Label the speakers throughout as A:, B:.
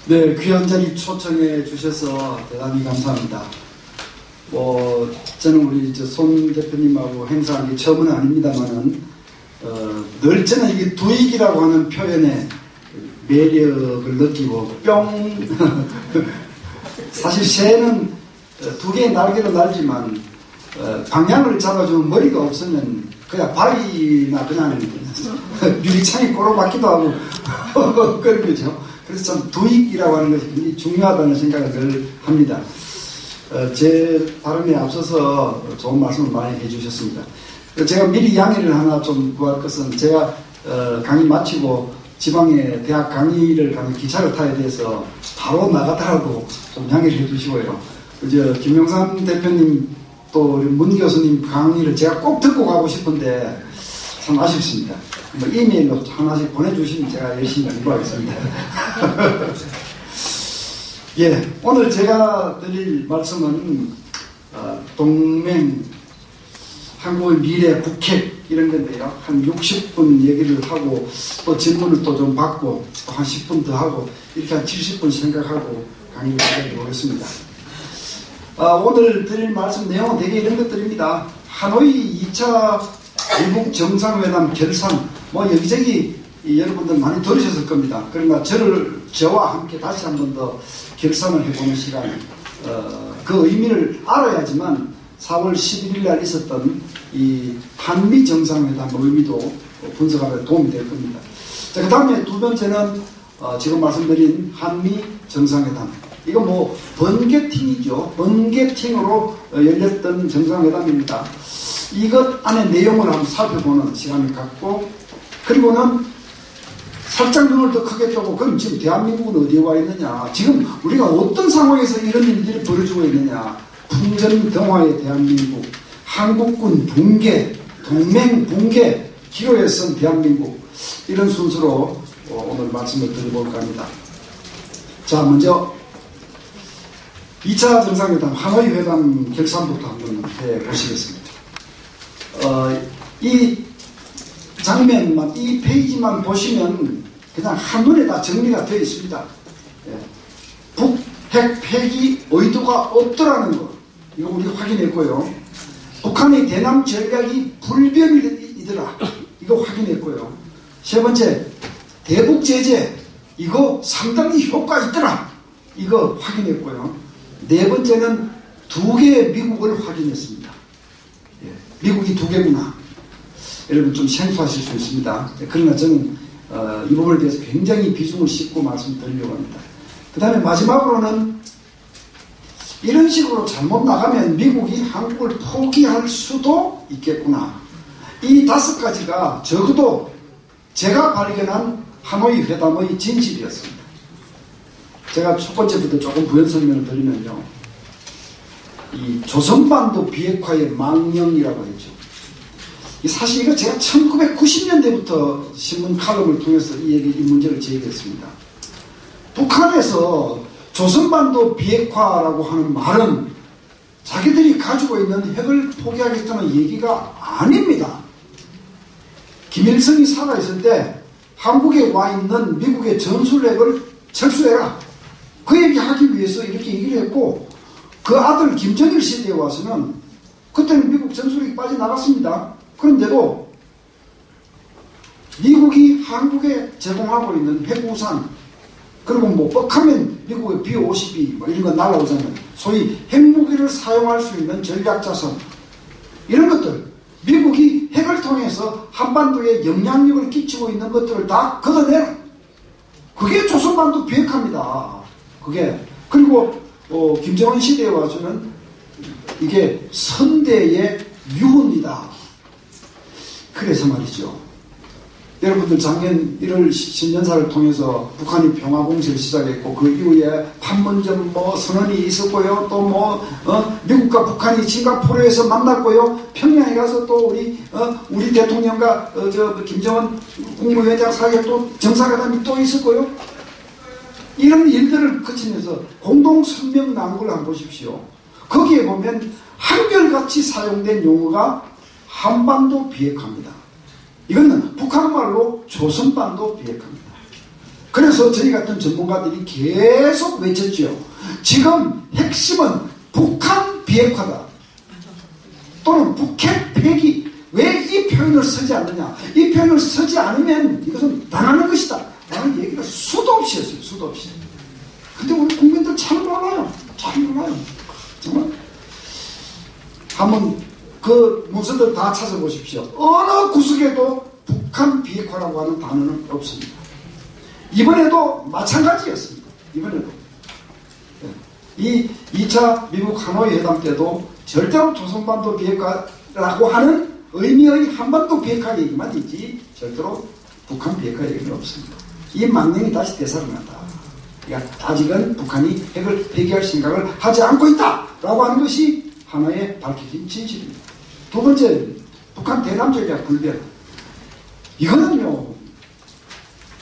A: 네, 귀한 자리 초청해 주셔서 대단히 감사합니다. 저는 우리 손 대표님하고 행사한 게 처음은 아닙니다만은, 늘 저는 이게 두익이라고 하는 표현에 매력을 느끼고, 사실 새는 두 개의 날개로 날지만, 방향을 잡아주면 머리가 없으면 그냥 발이나 그냥 유리창에 꼬로박기도 하고, 그런 거죠. 그래서 참 두익이라고 하는 것이 굉장히 중요하다는 생각을 늘 합니다. 제 발음에 앞서서 좋은 말씀을 많이 해주셨습니다. 제가 미리 양해를 하나 좀 구할 것은, 제가 강의 마치고 지방에 대학 강의를 가는 기차를 타야 돼서 바로 나가더라도 좀 양해를 해주시고요. 김영삼 대표님 또 우리 문 교수님 강의를 제가 꼭 듣고 가고 싶은데 참 아쉽습니다. 이메일로 하나씩 보내주시면 제가 열심히 공부하겠습니다. 예, 오늘 제가 드릴 말씀은 동맹, 한국의 미래, 북핵 이런 건데요. 한 60분 얘기를 하고 또 질문을 또 좀 받고 또 한 10분 더 하고 이렇게 한 70분 생각하고 강의를 시작해보겠습니다. 오늘 드릴 말씀 내용은 대개 이런 것들입니다. 하노이 2차 미국 정상회담 결산, 여기저기 여러분들 많이 들으셨을 겁니다. 그러나 저와 함께 다시 한 번 더 결산을 해보는 시간, 그 의미를 알아야지만 4월 11일 날 있었던 이 한미 정상회담 의미도 분석하는 데 도움이 될 겁니다. 자, 그 다음에 두 번째는 지금 말씀드린 한미 정상회담. 이거 번개팅이죠. 번개팅으로 열렸던 정상회담입니다. 이것 안에 내용을 한번 살펴보는 시간을 갖고, 그리고는 살짝 눈을 더 크게 뜨고, 그럼 지금 대한민국은 어디에 와 있느냐, 지금 우리가 어떤 상황에서 이런 일들이 벌어지고 있느냐, 풍전등화의 대한민국, 한국군 붕괴, 동맹 붕괴, 기로에 선 대한민국, 이런 순서로 오늘 말씀을 드려볼까 합니다. 자, 먼저 2차 정상회담 하노이 회담 결산부터 한번 해보시겠습니다. 이 장면만, 이 페이지만 보시면 그냥 한눈에 다 정리가 되어 있습니다. 북핵 폐기 의도가 없더라는 거, 이거 우리 확인했고요. 북한의 대남 전략이 불변이더라, 이거 확인했고요. 세 번째, 대북 제재, 이거 상당히 효과 있더라, 이거 확인했고요. 네 번째는 두 개의 미국을 확인했습니다. 미국이 두 개구나. 여러분 좀 생소하실 수 있습니다. 그러나 저는 이 부분에 대해서 굉장히 비중을 싣고 말씀드리려고 합니다. 그 다음에 마지막으로는 이런 식으로 잘못 나가면 미국이 한국을 포기할 수도 있겠구나. 이 5가지가 적어도 제가 발견한 하노이 회담의 진실이었습니다. 제가 첫 번째부터 조금 부연 설명을 드리면요. 이 조선반도 비핵화의 망령이라고 했죠. 사실 이거 제가 1990년대부터 신문 칼럼을 통해서 이 문제를 제기했습니다. 북한에서 조선반도 비핵화라고 하는 말은 자기들이 가지고 있는 핵을 포기하겠다는 얘기가 아닙니다. 김일성이 살아있을 때 한국에 와 있는 미국의 전술핵을 철수해라, 그 얘기하기 위해서 이렇게 얘기를 했고, 그 아들 김정일 시대에 와서는 그때는 미국 전술핵이 빠져나갔습니다. 그런데도 미국이 한국에 제공하고 있는 핵우산, 그리고 뻑하면 미국의 B-52 이런 거 날아오잖아요. 소위 핵무기를 사용할 수 있는 전략자산, 이런 것들, 미국이 핵을 통해서 한반도에 영향력을 끼치고 있는 것들을 다 걷어내라. 그게 조선반도 비핵화입니다. 그게. 그리고 김정은 시대에 와서는 이게 선대의 유언이다. 그래서 말이죠. 여러분들 작년 1월 신년사를 통해서 북한이 평화공세를 시작했고, 그 이후에 판문점 선언이 있었고요. 또 미국과 북한이 싱가포르에서 만났고요. 평양에 가서 또 우리 대통령과 김정은 국무위원장 사이에 또 정상회담이 또 있었고요. 이런 일들을 거치면서 공동성명 낭구를 한번 보십시오. 거기에 보면 한결같이 사용된 용어가 한반도 비핵화입니다. 이거는 북한말로 조선반도 비핵화입니다. 그래서 저희 같은 전문가들이 계속 외쳤죠. 지금 핵심은 북한 비핵화다. 또는 북핵 폐기. 왜 이 표현을 쓰지 않느냐. 이 표현을 쓰지 않으면 이것은 당하는 것이다 라는 얘기가 수도 없이 했어요. 수도 없이. 근데 우리 국민들 잘 몰라요. 잘 몰라요. 정말. 한번 그 문서들 다 찾아보십시오. 어느 구석에도 북한 비핵화라고 하는 단어는 없습니다. 이번에도 마찬가지였습니다. 이번에도. 이 2차 미국 하노이 회담 때도 절대로 조선반도 비핵화라고 하는 의미의 한반도 비핵화 얘기만 있지 절대로 북한 비핵화 얘기는 없습니다. 이 망령이 다시 되살아났다. 그러니까 아직은 북한이 핵을 폐기할 생각을 하지 않고 있다라고 하는 것이 하나의 밝혀진 진실입니다. 두 번째, 북한 대남 전략 불변. 이거는요,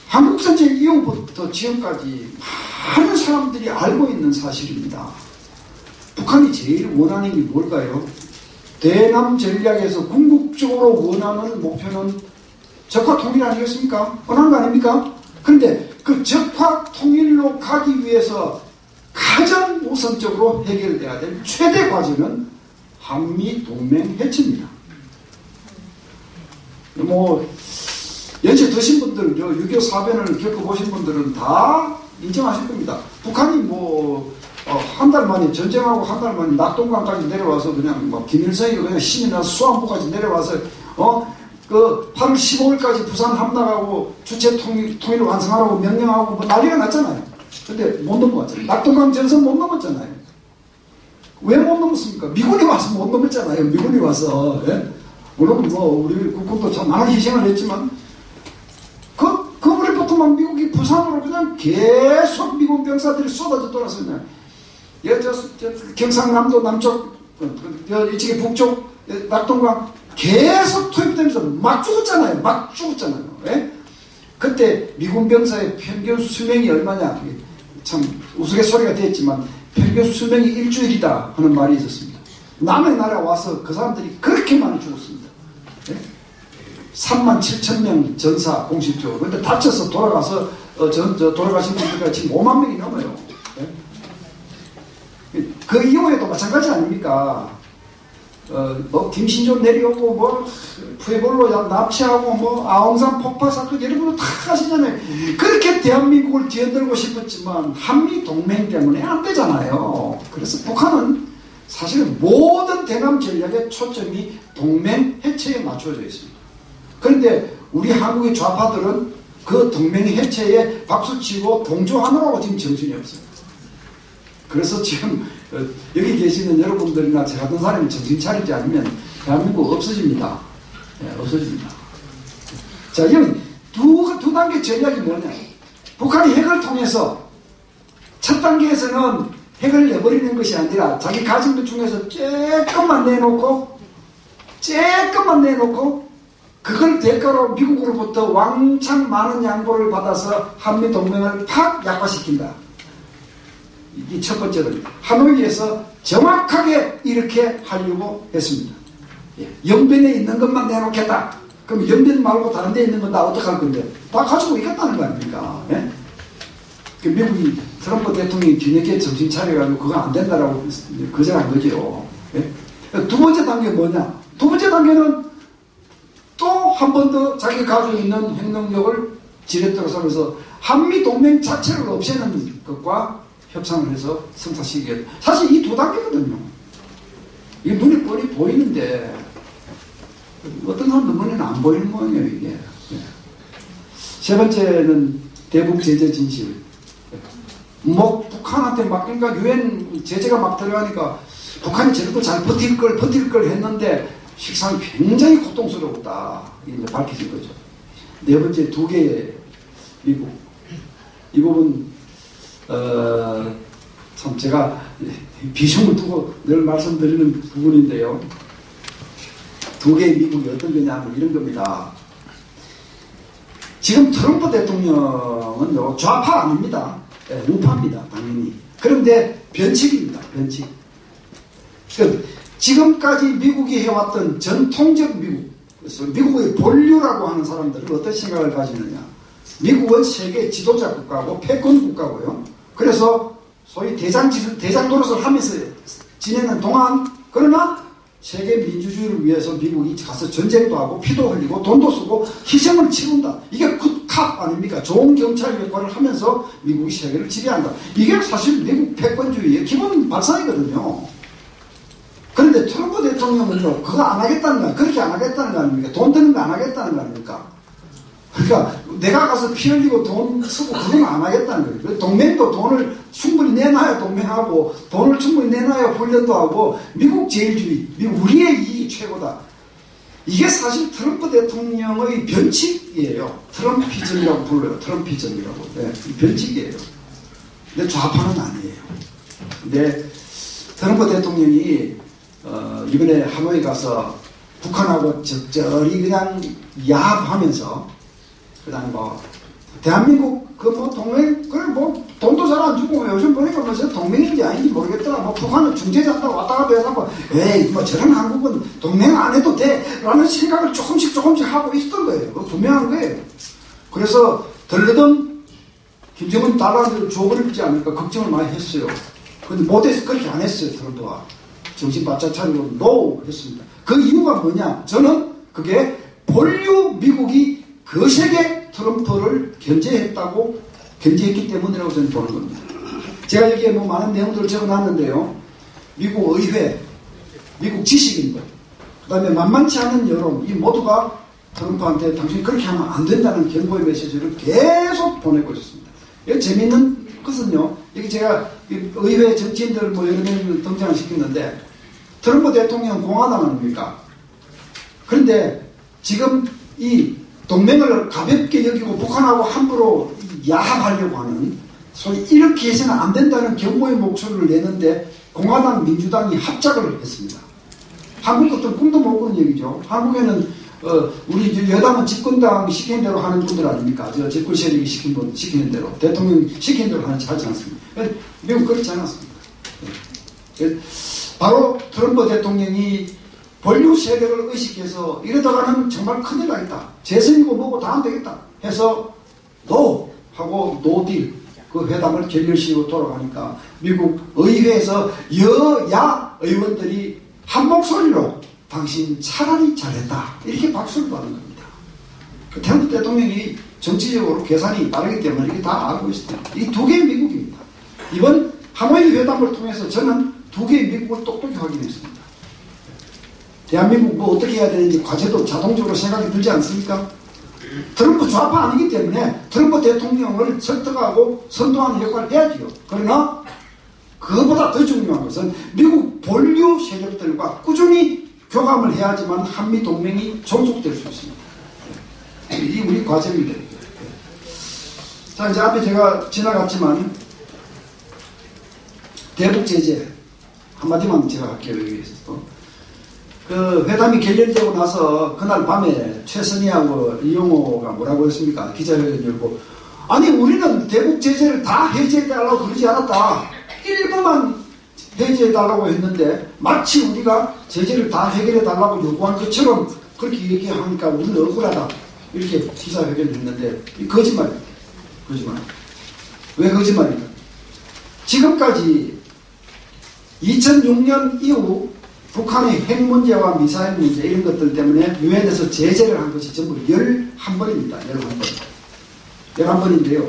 A: 한국전쟁 이후부터 지금까지 많은 사람들이 알고 있는 사실입니다. 북한이 제일 원하는 게 뭘까요? 대남 전략에서 궁극적으로 원하는 목표는 적화 통일 아니겠습니까? 원하는 거 아닙니까? 그런데 그 적화 통일로 가기 위해서 가장 우선적으로 해결돼야 될 최대 과제는 한미 동맹 해체입니다. 연세 드신 분들, 6.25 사변을 겪어보신 분들은 다 인정하실 겁니다. 북한이 한 달 만에, 전쟁하고 한 달 만에 낙동강까지 내려와서 그냥 김일성이 그냥 신이 나서 수안부까지 내려와서, 8월 15일까지 부산 함락하고 주체 통일 완성하라고 명령하고 난리가 났잖아요. 근데 못 넘어갔잖아요. 낙동강 전선 못 넘었잖아요. 왜 못 넘었습니까? 미군이 와서 못 넘었잖아요. 미군이 와서. 예? 물론 우리 국군도 참 많은 희생을 했지만, 그무렵부터 막 미국이 부산으로 그냥 계속 미군 병사들이 쏟아져 돌았어요. 경상남도 남쪽, 이쪽에 북쪽, 낙동강 계속 투입되면서 막 죽었잖아요. 막 죽었잖아요. 예? 그때 미군 병사의 평균 수명이 얼마냐? 참 우스갯소리가 됐지만 평균 수명이 일주일이다 하는 말이 있었습니다. 남의 나라 와서 그 사람들이 그렇게 많이 죽었습니다. 예? 37,000명 전사 공식적으로. 근데 다쳐서 돌아가서 돌아가신 분들가 지금 5만 명이 넘어요. 예? 그 이후에도 마찬가지 아닙니까? 김신조 내려오고 푸에볼로 납치하고 아웅산 폭파 사건 여러분들 다 아시잖아요. 그렇게 대한민국을 뒤흔들고 싶었지만 한미 동맹 때문에 안 되잖아요. 그래서 북한은 사실은 모든 대남 전략의 초점이 동맹 해체에 맞춰져 있습니다. 그런데 우리 한국의 좌파들은 그 동맹 해체에 박수치고 동조하느라고 지금 정신이 없어요. 그래서 지금 여기 계시는 여러분들이나 저 같은 사람이 정신 차리지 않으면 대한민국 없어집니다. 네, 없어집니다. 자, 여기 두 단계 전략이 뭐냐? 북한이 핵을 통해서 첫 단계에서는 핵을 내버리는 것이 아니라 자기 가진 것 중에서 조금만 내놓고 그걸 대가로 미국으로부터 왕창 많은 양보를 받아서 한미동맹을 팍 약화시킨다. 이 첫 번째는 하노이에서 정확하게 이렇게 하려고 했습니다. 영변에 있는 것만 내놓겠다. 그럼 영변 말고 다른 데 있는 건 다 어떡할 건데? 다 가지고 있겠다는 거 아닙니까? 예? 그 미국이 트럼프 대통령이 뒤늦게 정신 차려가지고 그거 안 된다라고 거절한 거죠. 예? 두 번째 단계 뭐냐? 두 번째 단계는 또 한 번 더 자기가 가지고 있는 핵능력을 지렛대로 삼아서 한미 동맹 자체를 없애는 것과 협상을 해서 성사시키게. 사실 이 두 단계거든요. 이게 눈에 뻔히 보이는데 어떤 사람들 눈에는 안 보이는 모양이에요, 이게. 네. 세 번째는 대북 제재 진실. 북한한테 막, 그러니까 유엔 제재가 막 들어가니까 북한이 제대로 잘 버틸 걸 했는데 실상 굉장히 고통스러웠다. 이게 이제 밝혀진 거죠. 네 번째, 두 개의 미국. 이 부분, 참 제가 비중을 두고 늘 말씀드리는 부분인데요. 두 개의 미국이 어떤 거냐면 이런 겁니다. 지금 트럼프 대통령은 좌파 아닙니다. 네, 우파입니다. 당연히. 그런데 변칙입니다. 변칙. 그러니까 지금까지 미국이 해왔던 전통적 미국, 그래서 미국의 본류라고 하는 사람들은 어떤 생각을 가지느냐. 미국은 세계 지도자 국가고 패권 국가고요. 그래서 소위 대장 노릇을 하면서 지내는 동안, 그러나 세계 민주주의를 위해서 미국이 가서 전쟁도 하고 피도 흘리고 돈도 쓰고 희생을 치른다. 이게 굿캅 아닙니까? 좋은 경찰 역할을 하면서 미국이 세계를 지배한다. 이게 사실 미국 패권주의의 기본 발상이거든요. 그런데 트럼프 대통령은요, 그거 안 하겠다는 거, 그렇게 안 하겠다는 거 아닙니까? 돈 드는 거 안 하겠다는 거 아닙니까? 그러니까 내가 가서 피 흘리고 돈 쓰고 그건 안 하겠다는 거예요. 동맹도 돈을 충분히 내놔야 동맹하고, 돈을 충분히 내놔야 훈련도 하고, 미국 제일주의, 미국 우리의 이익이 최고다. 이게 사실 트럼프 대통령의 변칙이에요. 트럼피즘이라고 불러요. 트럼피즘이라고. 네, 변칙이에요. 근데 좌파는 아니에요. 근데 트럼프 대통령이 이번에 하노이 가서 북한하고 적절히 그냥 야합하면서, 그다음에 대한민국 동맹, 돈도 잘 안 주고, 요즘 보니까 동맹인지 아닌지 모르겠더라. 북한은 중재자한테 왔다 갔다 해서 에이, 저런 한국은 동맹 안 해도 돼. 라는 생각을 조금씩 하고 있었던 거예요. 그거 분명한 거예요. 그래서 덜러던 김정은 달러를 줘버리지 않을까 걱정을 많이 했어요. 근데 못해서 그렇게 안 했어요, 트럼프가. 정신 바짝 차리고 노 했습니다. 그 이유가 뭐냐? 저는 그게 본류 미국이 거세게 트럼프를 견제했기 때문이라고 저는 보는 겁니다. 제가 여기에 많은 내용들을 적어놨는데요. 미국 의회, 미국 지식인들, 그 다음에 만만치 않은 여론, 이 모두가 트럼프한테 당신이 그렇게 하면 안 된다는 경고의 메시지를 계속 보내고 있습니다. 여기 재미있는 것은요, 여기 제가 의회 정치인들 여러 명을 등장을 시켰는데, 트럼프 대통령 공화당 아닙니까? 그런데 지금 이 동맹을 가볍게 여기고 북한하고 함부로 야합하려고 하는, 소위 이렇게 해서는 안 된다는 경고의 목소리를 내는데 공화당 민주당이 합작을 했습니다. 한국 같은 꿈도 못 꾸는 얘기죠. 한국에는 우리 여당은 집권당 시키는 대로 하는 분들 아닙니까? 집권 세력이 시키는 대로, 대통령 시키는 대로 하지 않습니다. 미국 그렇지 않았습니다. 바로 트럼프 대통령이 본류 세력을 의식해서 이러다가는 정말 큰일 나겠다. 재선이고 뭐고 다 안 되겠다 해서 노 하고 노딜 그 회담을 결렬시키고 돌아가니까 미국 의회에서 여야 의원들이 한 목소리로 당신 차라리 잘했다 이렇게 박수를 받는 겁니다. 그 트럼프 대통령이 정치적으로 계산이 빠르기 때문에 이게 다 알고 있습니다. 이 두 개의 미국입니다. 이번 하노이 회담을 통해서 저는 두 개의 미국을 똑똑히 확인했습니다. 대한민국 어떻게 해야 되는지 과제도 자동적으로 생각이 들지 않습니까? 트럼프 좌파 아니기 때문에 트럼프 대통령을 설득하고 선도하는 역할을 해야지요. 그러나 그보다 더 중요한 것은 미국 본류 세력들과 꾸준히 교감을 해야지만 한미 동맹이 종속될 수 있습니다. 이 우리 과제입니다. 자, 이제 앞에 제가 지나갔지만 대북 제재 한마디만 제가 할게요. 여기에서 그 회담이 결렬되고 나서 그날 밤에 최선희하고 이용호가 뭐라고 했습니까? 기자회견 열고, 아니 우리는 대북 제재를 다 해제해달라고 그러지 않았다. 일부만 해제해달라고 했는데 마치 우리가 제재를 다 해결해달라고 요구한 것처럼 그렇게 얘기하니까 우리는 억울하다. 이렇게 기자회견을 했는데 거짓말이에요. 거짓말. 왜 거짓말입니까? 지금까지 2006년 이후 북한의 핵 문제와 미사일 문제 이런 것들 때문에 유엔에서 제재를 한 것이 전부 11번입니다. 11번인데요.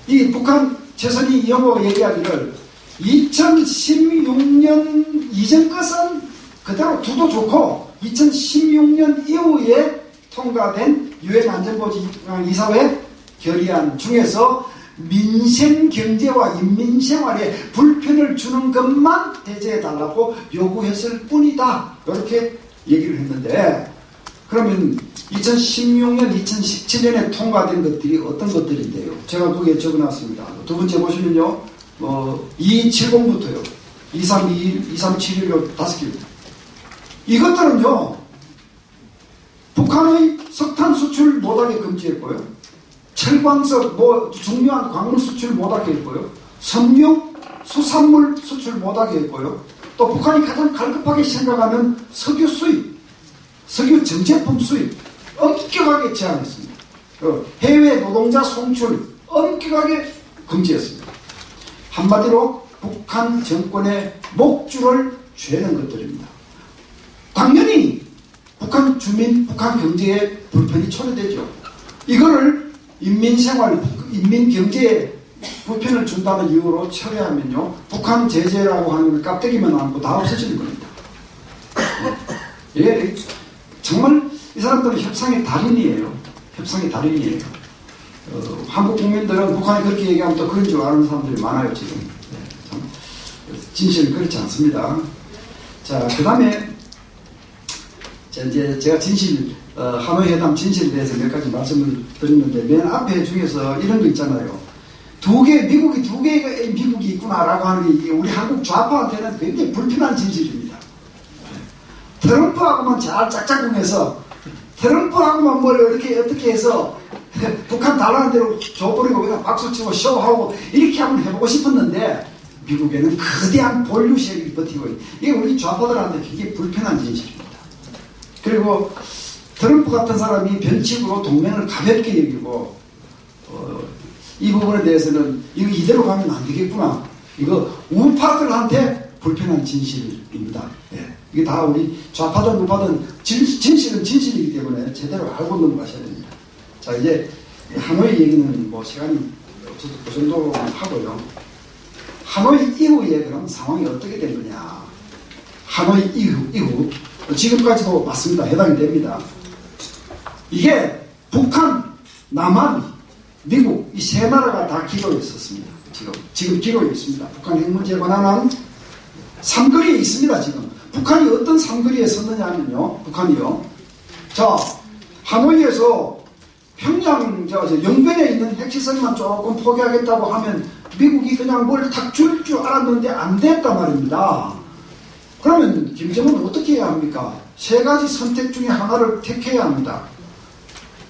A: 이 북한 최선희 이용호가 얘기하기를 2016년 이전 것은 그대로 두도 좋고 2016년 이후에 통과된 유엔 안전보장이사회 결의안 중에서 민생 경제와 인민 생활에 불편을 주는 것만 해제해달라고 요구했을 뿐이다. 이렇게 얘기를 했는데, 그러면 2016년, 2017년에 통과된 것들이 어떤 것들인데요? 제가 거기에 적어놨습니다. 두 번째 보시면요, 2270부터요, 2321, 2371로 5개입니다. 이것들은요, 북한의 석탄 수출 못하게 금지했고요. 철광석, 중요한 광물 수출 못하게 했고요. 섬유, 수산물 수출 못하게 했고요. 또 북한이 가장 갈급하게 생각하는 석유 수입, 석유 전제품 수입 엄격하게 제한했습니다. 해외 노동자 송출 엄격하게 금지했습니다. 한마디로 북한 정권의 목줄을 죄는 것들입니다. 당연히 북한 주민, 북한 경제에 불편이 초래되죠. 이거를 인민생활, 인민경제에 불편을 준다는 이유로 처리하면요, 북한 제재라고 하는 깍대기만 안고 다 없어지는 겁니다. 예, 정말 이 사람들은 협상의 달인이에요. 협상의 달인이에요. 한국 국민들은 북한이 그렇게 얘기하면 또 그런 줄 아는 사람들이 많아요, 지금. 참, 진실은 그렇지 않습니다. 자, 그 다음에, 이제 제가 하노이 회담 진실에 대해서 몇 가지 말씀을 드렸는데, 맨 앞에 중에서 이런 거 있잖아요. 미국이 두 개의 미국이 있구나라고 하는 게 우리 한국 좌파한테는 굉장히 불편한 진실입니다. 트럼프하고만 잘 짝짝꿍해서, 트럼프하고만 뭘 어떻게 해서, 북한 달라는 대로 줘버리고 그냥 박수치고 쇼하고 이렇게 한번 해보고 싶었는데, 미국에는 거대한 본류 세력이 버티고 있어요. 이게 우리 좌파들한테 굉장히 불편한 진실입니다. 그리고 트럼프 같은 사람이 변칙으로 동맹을 가볍게 여기고 이 부분에 대해서는 이거 이대로 가면 안 되겠구나. 이거 우파들한테 불편한 진실입니다. 예. 이게 다 우리 좌파든 우파든 진실은 진실이기 때문에 제대로 알고 넘어가셔야 됩니다. 자, 이제 하노이 얘기는 뭐 시간이 없어서 그 정도 하고요. 하노이 이후에 그럼 상황이 어떻게 된 거냐. 하노이 이후 지금까지도 맞습니다. 해당이 됩니다. 이게 북한, 남한, 미국 이 세 나라가 다 기로에 있었습니다. 지금 기로에 있습니다. 북한 핵 문제에 관한 삼거리에 있습니다. 지금 북한이 어떤 삼거리에 섰느냐 하면요, 북한이요. 자, 하노이에서 평양 영변에 있는 핵시설만 조금 포기하겠다고 하면 미국이 그냥 뭘 탁 줄 줄 알았는데 안 됐단 말입니다. 그러면 김정은은 어떻게 해야 합니까? 세 가지 선택 중에 하나를 택해야 합니다.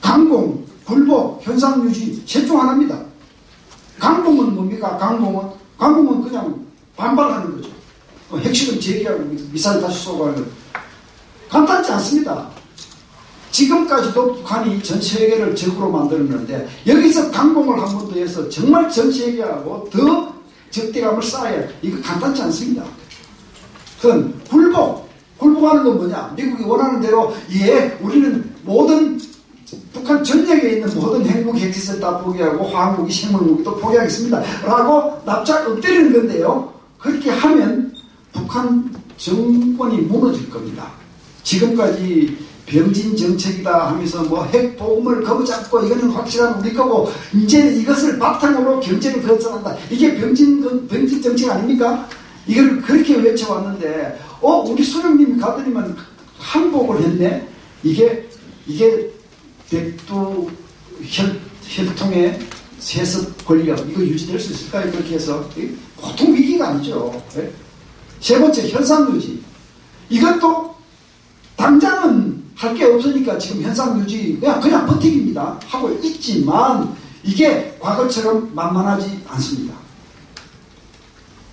A: 강공, 굴복, 현상유지 셋 중 하나입니다. 강공은 뭡니까? 강공은 그냥 반발하는 거죠. 핵실험 제기하고 미사일 다시 쏘고 하는 거. 간단치 않습니다. 지금까지도 북한이 전 세계를 적으로 만들었는데 여기서 강공을 한 번 더 해서 정말 전 세계하고 더 적대감을 쌓아야 이거 간단치 않습니다. 그건 굴복하는 건 뭐냐? 미국이 원하는 대로 우리는 모든 북한 전역에 있는 모든 핵무기, 핵시설 다 포기하고 화학무기, 생물무기도 포기하겠습니다 라고 납작 엎드리는 건데요. 그렇게 하면 북한 정권이 무너질 겁니다. 지금까지 병진 정책이다 하면서 뭐 핵보험을 거부잡고 이거는 확실한 우리 거고 이제 이것을 바탕으로 경제를 건설한다. 이게 병진 정책 아닙니까? 이걸 그렇게 외쳐왔는데 우리 수령님이 가더니만 항복을 했네. 이게 백두 혈통의 세습 권력 이거 유지될 수 있을까요? 그렇게 해서 보통 위기가 아니죠. 네? 세 번째 현상유지. 이것도 당장은 할 게 없으니까 지금 현상유지 그냥 버티기입니다. 하고 있지만 이게 과거처럼 만만하지 않습니다.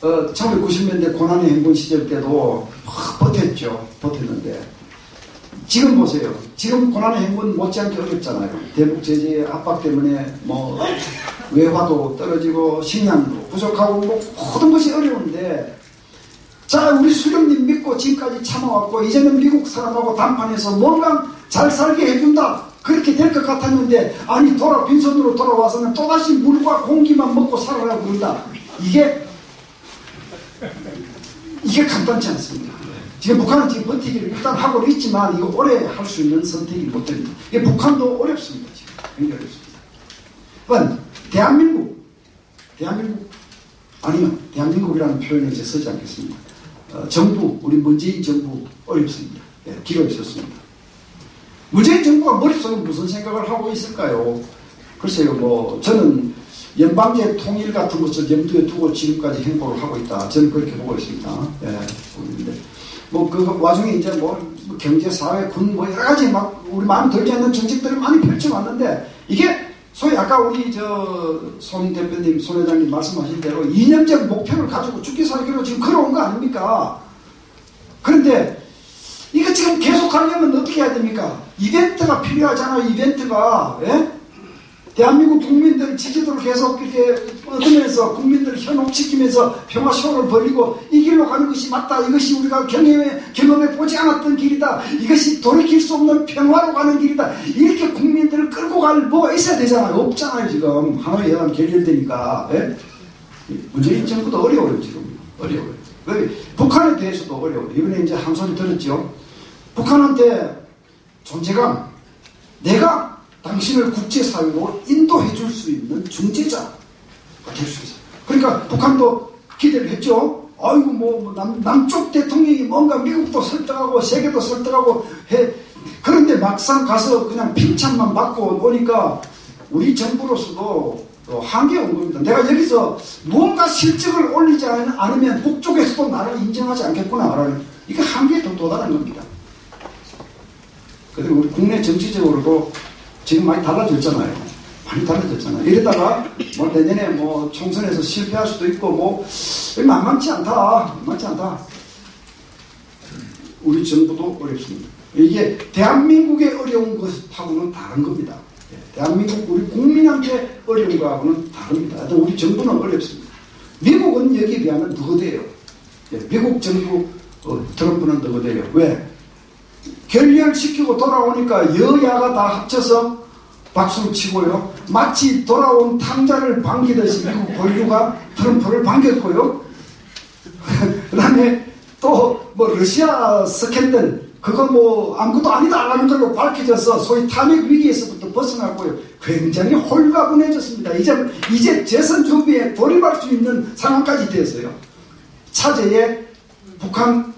A: 1990년대 고난의 행군 시절 때도 버텼는데 지금 보세요. 지금 고난의 행군 못지않게 어렵잖아요. 대북 제재의 압박 때문에 뭐 외화도 떨어지고 식량도 부족하고 뭐 모든 것이 어려운데 자, 우리 수령님 믿고 지금까지 참아왔고 이제는 미국 사람하고 담판해서 뭔가 잘 살게 해준다. 그렇게 될 것 같았는데 아니 빈손으로 돌아와서는 또다시 물과 공기만 먹고 살아라고 그런다. 이게 간단치 않습니다. 지금 북한은 지금 버티기를 일단 하고는 있지만 이거 오래 할 수 있는 선택이 못 됩니다. 이게 북한도 어렵습니다. 지금 굉장히 어렵습니다. 대한민국이라는 표현을 이제 쓰지 않겠습니다. 정부, 우리 문재인 정부 어렵습니다. 기로 있었습니다. 문재인 정부가 머릿속에 무슨 생각을 하고 있을까요? 글쎄요, 뭐 저는 연방제 통일 같은 것을 염두에 두고 지금까지 행보를 하고 있다. 저는 그렇게 보고 있습니다. 뭐 그 와중에 이제 뭐 경제, 사회, 군 뭐 여러 가지 막 우리 마음에 들지 않는 정책들을 많이 펼쳐왔는데 이게 소위 아까 우리 손 대표님, 손 회장님 말씀하신 대로 이념적 목표를 가지고 죽기 살기로 지금 걸어온 거 아닙니까? 그런데 이거 지금 계속 하려면 어떻게 해야 됩니까? 이벤트가 필요하잖아요. 이벤트가. 예? 대한민국 국민들 지지도를 계속 이렇게 얻으면서 국민들을 현혹시키면서 평화쇼를 벌이고 이 길로 가는 것이 맞다. 이것이 우리가 경험해 보지 않았던 길이다. 이것이 돌이킬 수 없는 평화로 가는 길이다. 이렇게 국민들을 끌고 갈 뭐가 있어야 되잖아요. 없잖아요. 지금 하노이 회담 결렬되니까. 예? 문재인 정부도 어려워요. 지금 어려워요. 북한에 대해서도 어려워요. 이번에 이제 한 소리 들었죠. 북한한테 존재감, 내가 당신을 국제사회로 인도해 줄 수 있는 중재자가 될 수 있어요. 그러니까 북한도 기대를 했죠. 아이고 뭐 남쪽 대통령이 뭔가 미국도 설득하고 세계도 설득하고 해. 그런데 막상 가서 그냥 핀찬만 받고 오니까 우리 정부로서도 한계가 온 겁니다. 내가 여기서 뭔가 실적을 올리지 않으면 북쪽에서도 나를 인정하지 않겠구나라는 이게 한계에 도달한 겁니다. 그리고 우리 국내 정치적으로도 지금 많이 달라졌잖아요. 많이 달라졌잖아요. 이러다가 뭐 내년에 뭐 총선에서 실패할 수도 있고 뭐 만만치 않다. 만만치 않다. 우리 정부도 어렵습니다. 이게 대한민국의 어려운 것하고는 다른 겁니다. 대한민국 우리 국민한테 어려운 거하고는 다릅니다. 우리 정부는 어렵습니다. 미국은 여기에 비하면 너거대요. 미국 정부 트럼프는 너거대요. 왜? 결렬시키고 돌아오니까 여야가 다 합쳐서 박수를 치고요. 마치 돌아온 탕자를 반기듯이 미국 본류가 트럼프를 반겼고요. 그 다음에 또 뭐 러시아 스캔들 그거 뭐 아무것도 아니다라는 걸로 밝혀져서 소위 탐욕 위기에서부터 벗어나고요. 굉장히 홀가분해졌습니다. 이제 재선 준비에 돌입할 수 있는 상황까지 됐어요. 차제에 북한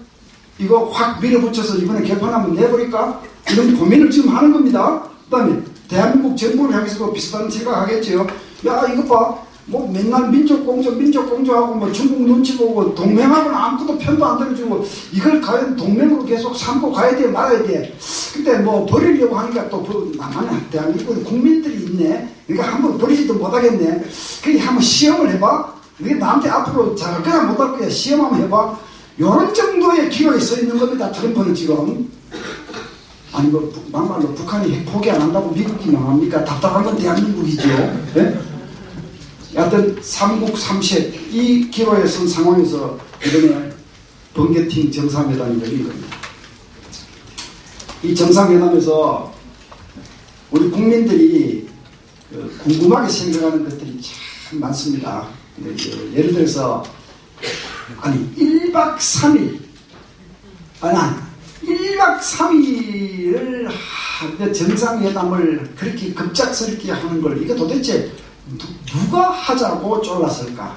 A: 이거 확 밀어붙여서 이번에 개판하면 내버릴까? 이런 고민을 지금 하는 겁니다. 그 다음에 대한민국 정부를 향해서도 비슷한 생각하겠죠. 야 이거 봐. 뭐 맨날 민족공조하고 뭐 중국 눈치 보고 동맹하고는 아무것도 편도 안 들어주고 이걸 과연 동맹으로 계속 삼고 가야 돼 말아야 돼. 근데 뭐 버리려고 하니까 또 나만 대한민국 국민들이 있네. 그러니까 한번 버리지도 못하겠네. 그냥 한번 시험을 해봐. 이게 나한테 앞으로 잘할 거야 못할 거야 시험 한번 해봐. 요런 정도의 기로에 서 있는 겁니다. 트럼프는 지금. 아니 뭐 막말로 북한이 핵 포기 안 한다고 미국이 망합니까? 답답한 건 대한민국이죠. 네? 여하튼 삼국 삼색 이 기로에 선 상황에서 이번에 번개팅 정상회담이 열린 겁니다. 이 정상회담에서 우리 국민들이 궁금하게 생각하는 것들이 참 많습니다. 예를 들어서 아니 1박 3일 1박 3일을 정상회담을 그렇게 급작스럽게 하는 걸 이게 도대체 누가 하자고 졸랐을까?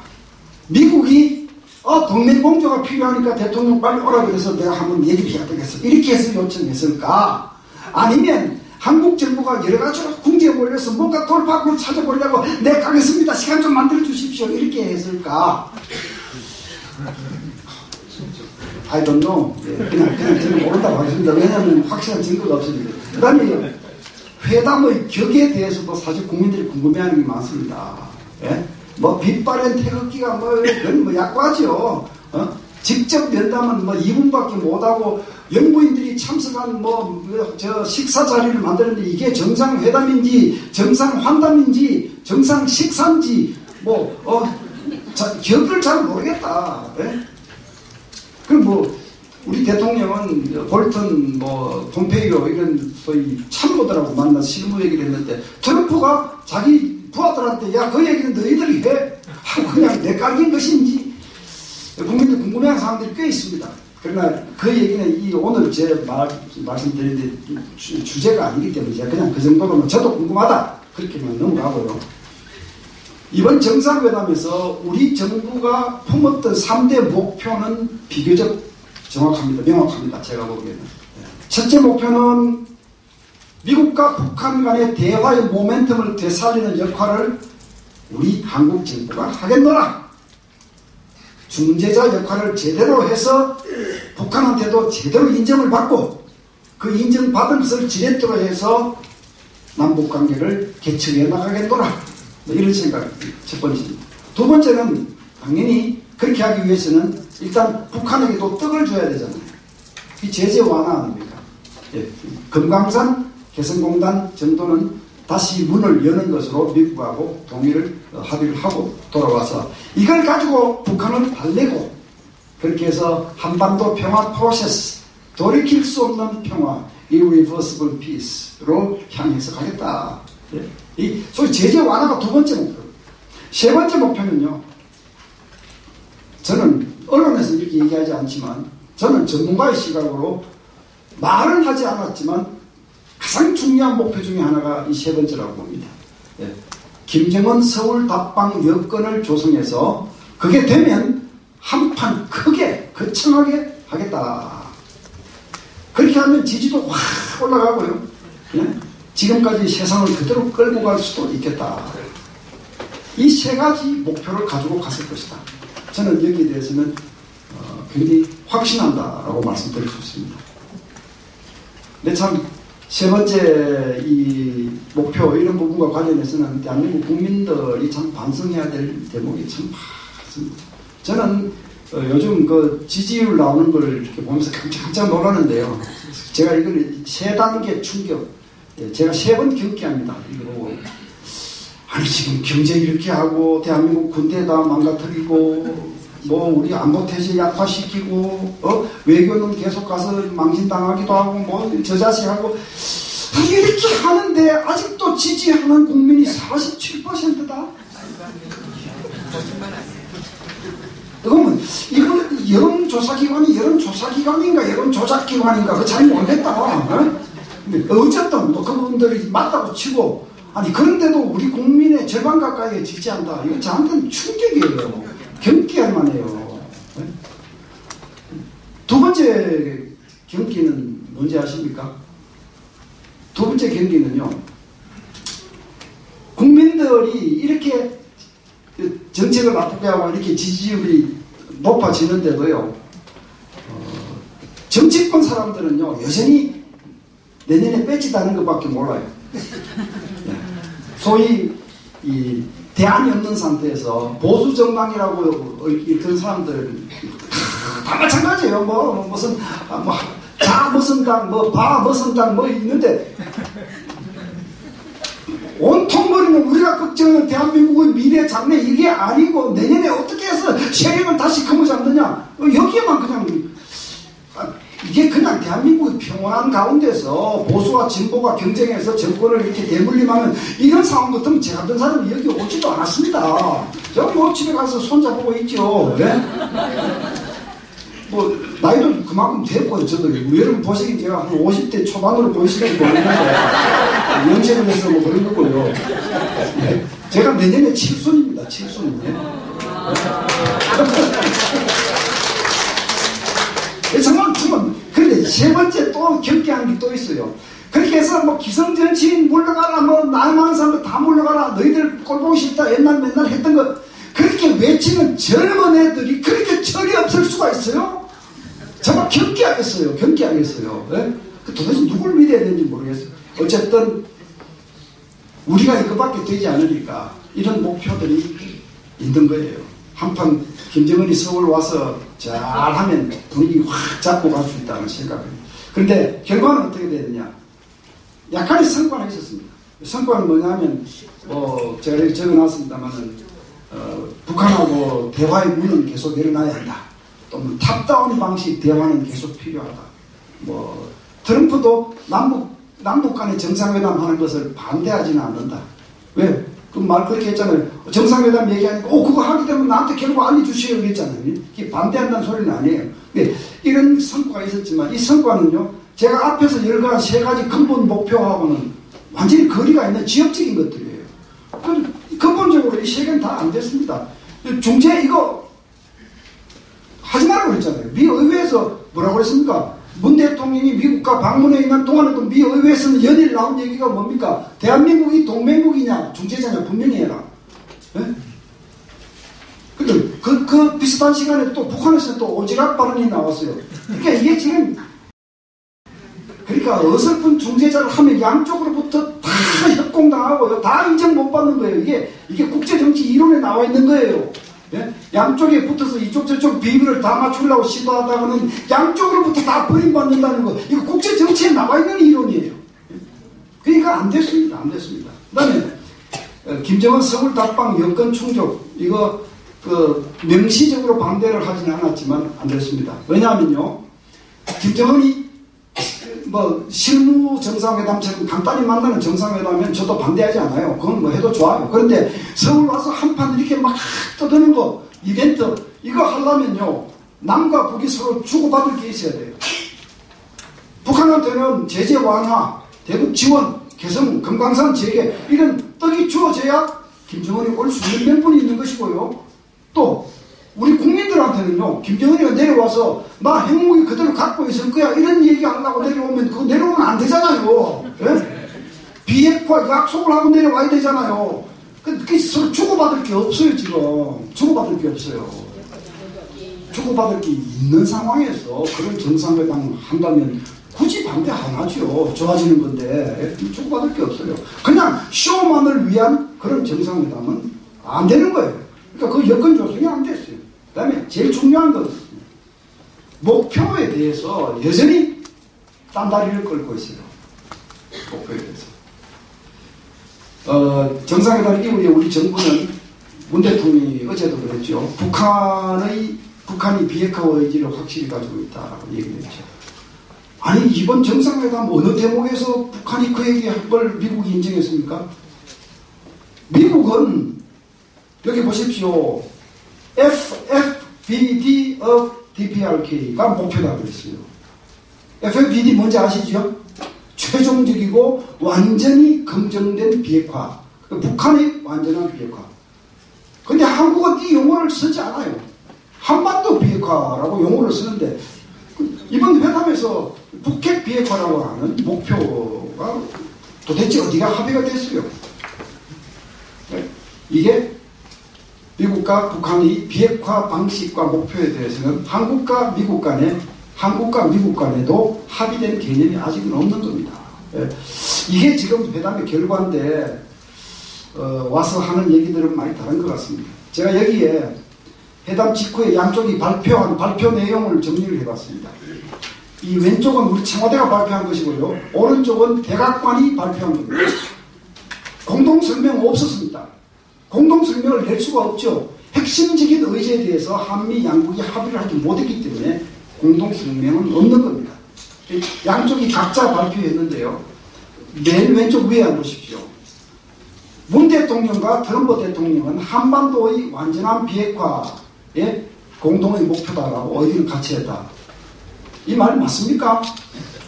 A: 미국이 동맹공조가 필요하니까 대통령 빨리 오라 그래서 내가 한번 얘기를 해야 되겠어. 이렇게 해서 요청했을까? 아니면 한국 정부가 여러 가지로 궁지에 몰려서 뭔가 돌파구를 찾아보려고 네 가겠습니다. 시간 좀 만들어 주십시오. 이렇게 했을까? I don't know. 그냥 저는 모른다고 하겠습니다. 왜냐하면 확실한 증거가 없으니까. 그 다음에 회담의 격에 대해서도 사실 국민들이 궁금해하는 게 많습니다. 예? 뭐 빛바랜 태극기가 그건 뭐 약과죠. 직접 면담은 2분밖에 못하고 영부인들이 참석한 저 식사 자리를 만드는데 이게 정상회담인지 정상환담인지 정상식사인지 격을 잘 모르겠다. 예? 그럼 우리 대통령은 볼턴, 폼페이오 이런 소위 참모들하고 만나서 실무 얘기를 했는데 트럼프가 자기 부하들한테 야 그 얘기는 너희들이 해 하고 그냥 내깔긴 것인지 국민들 궁금해하는 사람들이 꽤 있습니다. 그러나 그 얘기는 오늘 제 말씀드린 주제가 아니기 때문에 제가 그냥 그 정도로는 저도 궁금하다 그렇게만 넘어가고요. 이번 정상회담에서 우리 정부가 품었던 3대 목표는 비교적 정확합니다. 명확합니다. 제가 보기에는. 첫째 목표는 미국과 북한 간의 대화의 모멘텀을 되살리는 역할을 우리 한국 정부가 하겠노라. 중재자 역할을 제대로 해서 북한한테도 제대로 인정을 받고 그 인정받은 것을 지렛대로 해서 남북관계를 개척해 나가겠노라. 이런 생각입니다. 첫 번째입니다. 두 번째는 당연히 그렇게 하기 위해서는 일단 북한에게도 떡을 줘야 되잖아요. 이 제재 완화 아닙니까? 예. 금강산 개성공단 정도는 다시 문을 여는 것으로 미국하고 동의를 합의를 하고 돌아와서 이걸 가지고 북한은 달래고 그렇게 해서 한반도 평화 프로세스, 돌이킬 수 없는 평화, irreversible peace로 향해서 가겠다. 소위 제재 완화가 두 번째 목표. 세 번째 목표는요. 저는 언론에서 이렇게 얘기하지 않지만 저는 전문가의 시각으로 말은 하지 않았지만 가장 중요한 목표 중에 하나가 이 세 번째라고 봅니다. 김정은 서울 답방 여건을 조성해서 그게 되면 한판 크게 거창하게 하겠다. 그렇게 하면 지지도 확 올라가고요. 지금까지 세상을 그대로 끌고 갈 수도 있겠다. 이 세 가지 목표를 가지고 갔을 것이다. 저는 여기에 대해서는 굉장히 확신한다라고 말씀드릴 수 있습니다. 근데 참 세 번째 이 목표 이런 부분과 관련해서는 대한민국 국민들이 참 반성해야 될 대목이 참 많습니다. 저는 요즘 그 지지율 나오는 걸 이렇게 보면서 깜짝 놀랐는데요. 제가 이걸 세 단계 충격, 제가 세 번 겪기합니다. 이거 보고 아니 지금 경제 이렇게 하고 대한민국 군대 다 망가뜨리고 뭐 우리 안보태세 약화시키고 외교는 계속 가서 망신당하기도 하고 뭐 저자식하고 이렇게 하는데 아직도 지지하는 국민이 47%다. 그러면 이건 여론조사기관인가 여론조작기관인가 그거 잘 모르겠다. 어쨌든 뭐 그분들이 맞다고 치고 아니 그런데도 우리 국민의 절반 가까이에 지지한다. 이거 저한테는 충격이에요. 경기할 만해요. 두 번째 경기는 뭔지 아십니까? 두 번째 경기는요. 국민들이 이렇게 정책을 나쁘게 하고 이렇게 지지율이 높아지는데도요. 정치권 사람들은요. 여전히 내년에 빼지다는 것밖에 몰라요. 소위 이 대안이 없는 상태에서 보수 정당이라고 이런 사람들 다 마찬가지예요. 뭐 무슨 자 무슨 당 바 무슨 당 있는데 온통 머리는 우리가 걱정하는 대한민국의 미래 장래 이게 아니고 내년에 어떻게 해서 세력을 다시 거머잡느냐 여기에만 그냥 이게 그냥 대한민국의 평온한 가운데서 보수와 진보가 경쟁해서 정권을 이렇게 대물림하는 이런 상황 같으면 제가 같은 사람이 여기 오지도 않았습니다. 저는 뭐 집에 가서 손잡고 있죠. 네? 뭐 나이도 그만큼 됐고요. 저도 여러분 보시긴 제가 한 50대 초반으로 보이시는지 모르겠는데 연세를 해서 뭐 그런 거고요. 네. 제가 내년에 칠순입니다. 칠순. 네. 정말 그런데 세 번째 또 경계하는 게 또 있어요. 그렇게 해서 뭐 기성정치인 물러가라 뭐 나만한 사람들 다 물러가라 너희들 꼴 보기 싫다 맨날 했던 거 그렇게 외치는 젊은 애들이 그렇게 철이 없을 수가 있어요? 정말 경계하겠어요. 네? 도대체 누굴 믿어야 되는지 모르겠어요. 어쨌든 우리가 이거밖에 되지 않으니까 이런 목표들이 있는 거예요. 한편 김정은이 서울 와서 잘하면 분위기 확 잡고 갈 수 있다는 생각입니다. 그런데 결과는 어떻게 되느냐? 약간의 성과는 있었습니다. 성과는 뭐냐면 제가 여기 적어놨습니다만은 북한하고 대화의 문은 계속 열어놔야 한다. 또 뭐 탑다운 방식 대화는 계속 필요하다. 뭐 트럼프도 남북 간의 정상회담 하는 것을 반대하지는 않는다. 왜? 그 말 그렇게 했잖아요. 정상회담 얘기하니까 그거 하게 되면 나한테 결국 알려주세요 그랬잖아요. 이게 반대한다는 소리는 아니에요. 근데 이런 성과가 있었지만 이 성과는요. 제가 앞에서 열거한 세 가지 근본 목표하고는 완전히 거리가 있는 지역적인 것들이에요. 근본적으로 이 세 개는 다 안 됐습니다. 중재 이거 하지 말라고 했잖아요. 미 의회에서 뭐라고 했습니까? 문 대통령이 미국과 방문해 있는 동안에도 미 의회에서는 연일 나온 얘기가 뭡니까? 대한민국이 동맹국이냐 중재자냐 분명히 해라. 네? 근데 그 비슷한 시간에 또 북한에서 또 오지랖 발언이 나왔어요. 그러니까 이게 지금 그러니까 어설픈 중재자를 하면 양쪽으로부터 다 협공당하고요. 다 인정 못 받는 거예요. 이게 국제정치 이론에 나와 있는 거예요. 예? 양쪽에 붙어서 이쪽 저쪽 비밀을 다 맞추려고 시도하다가는 양쪽으로부터 다 버림받는다는 거. 이거 국제정치에 나와 있는 이론이에요. 그러니까 안 됐습니다. 그다음에 김정은 서울 답방 여권 충족 이거 명시적으로 반대를 하지는 않았지만 안 됐습니다. 왜냐하면요, 김정은이 뭐 실무 정상회담처럼 간단히 만나는 정상회담이면 저도 반대하지 않아요. 그건 뭐 해도 좋아요. 그런데 서울 와서 한판 이렇게 막 떠드는 거 이벤트 이거 하려면요, 남과 북이 서로 주고받을 게 있어야 돼요. 북한한테는 제재 완화, 대북 지원, 개성, 금강산 재개 이런 떡이 주어져야 김정은이 올 수 있는 명분이 있는 것이고요. 또 우리 국민들한테는요, 김정은이가 내려와서 나 핵무기 그대로 갖고 있을 거야 이런 얘기 하려고 내려오면 그거 내려오면 안 되잖아요. 예? 비핵화 약속을 하고 내려와야 되잖아요. 그 서로 주고받을 게 없어요. 지금 주고받을 게 없어요. 주고받을 게 있는 상황에서 그런 정상회담 한다면 굳이 반대 안 하죠. 좋아지는 건데 주고받을 게 없어요. 그냥 쇼만을 위한 그런 정상회담은 안 되는 거예요. 그러니까 그 여건 조성이 안 됐어요. 그 다음에 제일 중요한 건 목표에 대해서 여전히 딴다리를 끌고 있어요. 목표에 대해서. 정상회담 이후에 우리 정부는 문 대통령이 어제도 그랬죠. 북한이 비핵화 의지를 확실히 가지고 있다라고 얘기했죠. 아니 이번 정상회담 어느 대목에서 북한이 그 얘기한 걸 미국이 인정했습니까? 미국은 여기 보십시오. FFVD of DPRK가 목표다 그랬어요. FFVD 뭔지 아시죠? 최종적이고 완전히 검증된 비핵화. 북한의 완전한 비핵화. 근데 한국은 이 용어를 쓰지 않아요. 한반도 비핵화라고 용어를 쓰는데 이번 회담에서 북핵 비핵화라고 하는 목표가 도대체 어디가 합의가 됐어요? 이게 미국과 북한의 비핵화 방식과 목표에 대해서는 한국과 미국 간에도 합의된 개념이 아직은 없는 겁니다. 이게 지금 회담의 결과인데 와서 하는 얘기들은 많이 다른 것 같습니다. 제가 여기에 회담 직후에 양쪽이 발표한 발표 내용을 정리를 해봤습니다. 이 왼쪽은 우리 청와대가 발표한 것이고요. 오른쪽은 백악관이 발표한 겁니다. 공동성명 없었습니다. 공동성명을 낼 수가 없죠. 핵심적인 의제에 대해서 한미 양국이 합의를 하지 못했기 때문에 공동성명은 없는 겁니다. 양쪽이 각자 발표했는데요. 맨 왼쪽 위에 한번 보십시오. 문 대통령과 트럼프 대통령은 한반도의 완전한 비핵화의 공동의 목표다라고 의견을 같이 했다. 이 말 맞습니까?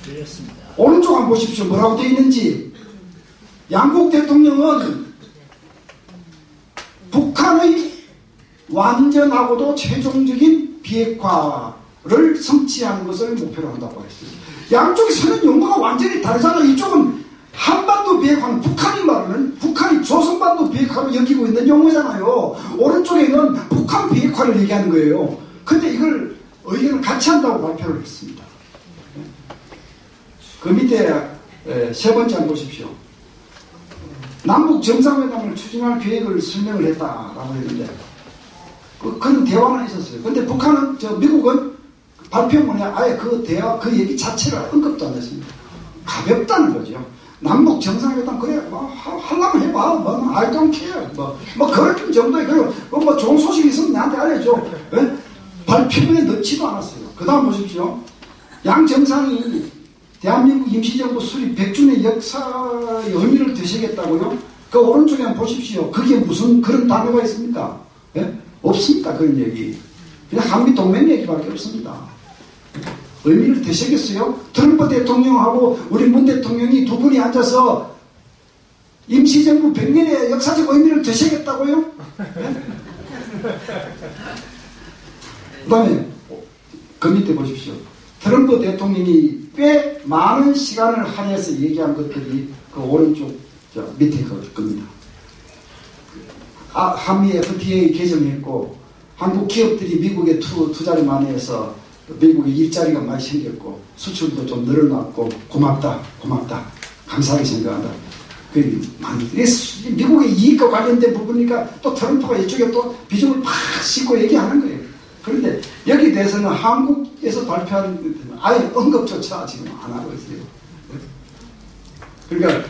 B: 그렇습니다.
A: 오른쪽 한번 보십시오. 뭐라고 되어 있는지. 양국 대통령은 북한의 완전하고도 최종적인 비핵화를 성취하는 것을 목표로 한다고 했어요. 양쪽이 쓰는 용어가 완전히 다르잖아요. 이쪽은 한반도 비핵화는 북한이 말하는 북한이 조선반도 비핵화로 여기고 있는 용어잖아요. 오른쪽에는 북한 비핵화를 얘기하는 거예요. 근데 이걸 의견을 같이 한다고 발표를 했습니다. 그 밑에 세 번째 한번 보십시오. 남북 정상회담을 추진할 계획을 설명을 했다라고 했는데 그런 대화는 있었어요. 근데 북한은 미국은 발표문에 아예 그 대화 그 얘기 자체를 언급도 안 했습니다. 가볍다는 거죠. 남북 정상회담 그래 뭐 하려면 해봐 뭐 I don't care 뭐 그런 정도의 그리고 뭐 좋은 소식이 있으면 나한테 알려줘. 네? 발표문에 넣지도 않았어요. 그 다음 보십시오. 양 정상이 대한민국 임시정부 수립 100주년 역사의 의미를 되새겼다고요? 그 오른쪽에 한번 보십시오. 그게 무슨 그런 단어가 있습니까? 네? 없습니다. 그런 얘기. 그냥 한미동맹 얘기밖에 없습니다. 의미를 되새겼어요. 트럼프 대통령하고 우리 문 대통령이 두 분이 앉아서 임시정부 100년의 역사적 의미를 되새겼다고요? 네? 그 다음에 그 밑에 보십시오. 트럼프 대통령이 꽤 많은 시간을 할애해서 얘기한 것들이 그 오른쪽 밑에 겁니다. 한미 FTA 개정했고 한국 기업들이 미국에 투자를 많이 해서 미국에 일자리가 많이 생겼고 수출도 좀 늘어났고 고맙다 감사하게 생각한다. 미국의 이익과 관련된 부분이니까 또 트럼프가 이쪽에 또 비중을 팍 싣고 얘기하는 거예요. 그런데 여기에 대해서는 한국에서 발표한 아예 언급조차 지금 안 하고 있어요. 그러니까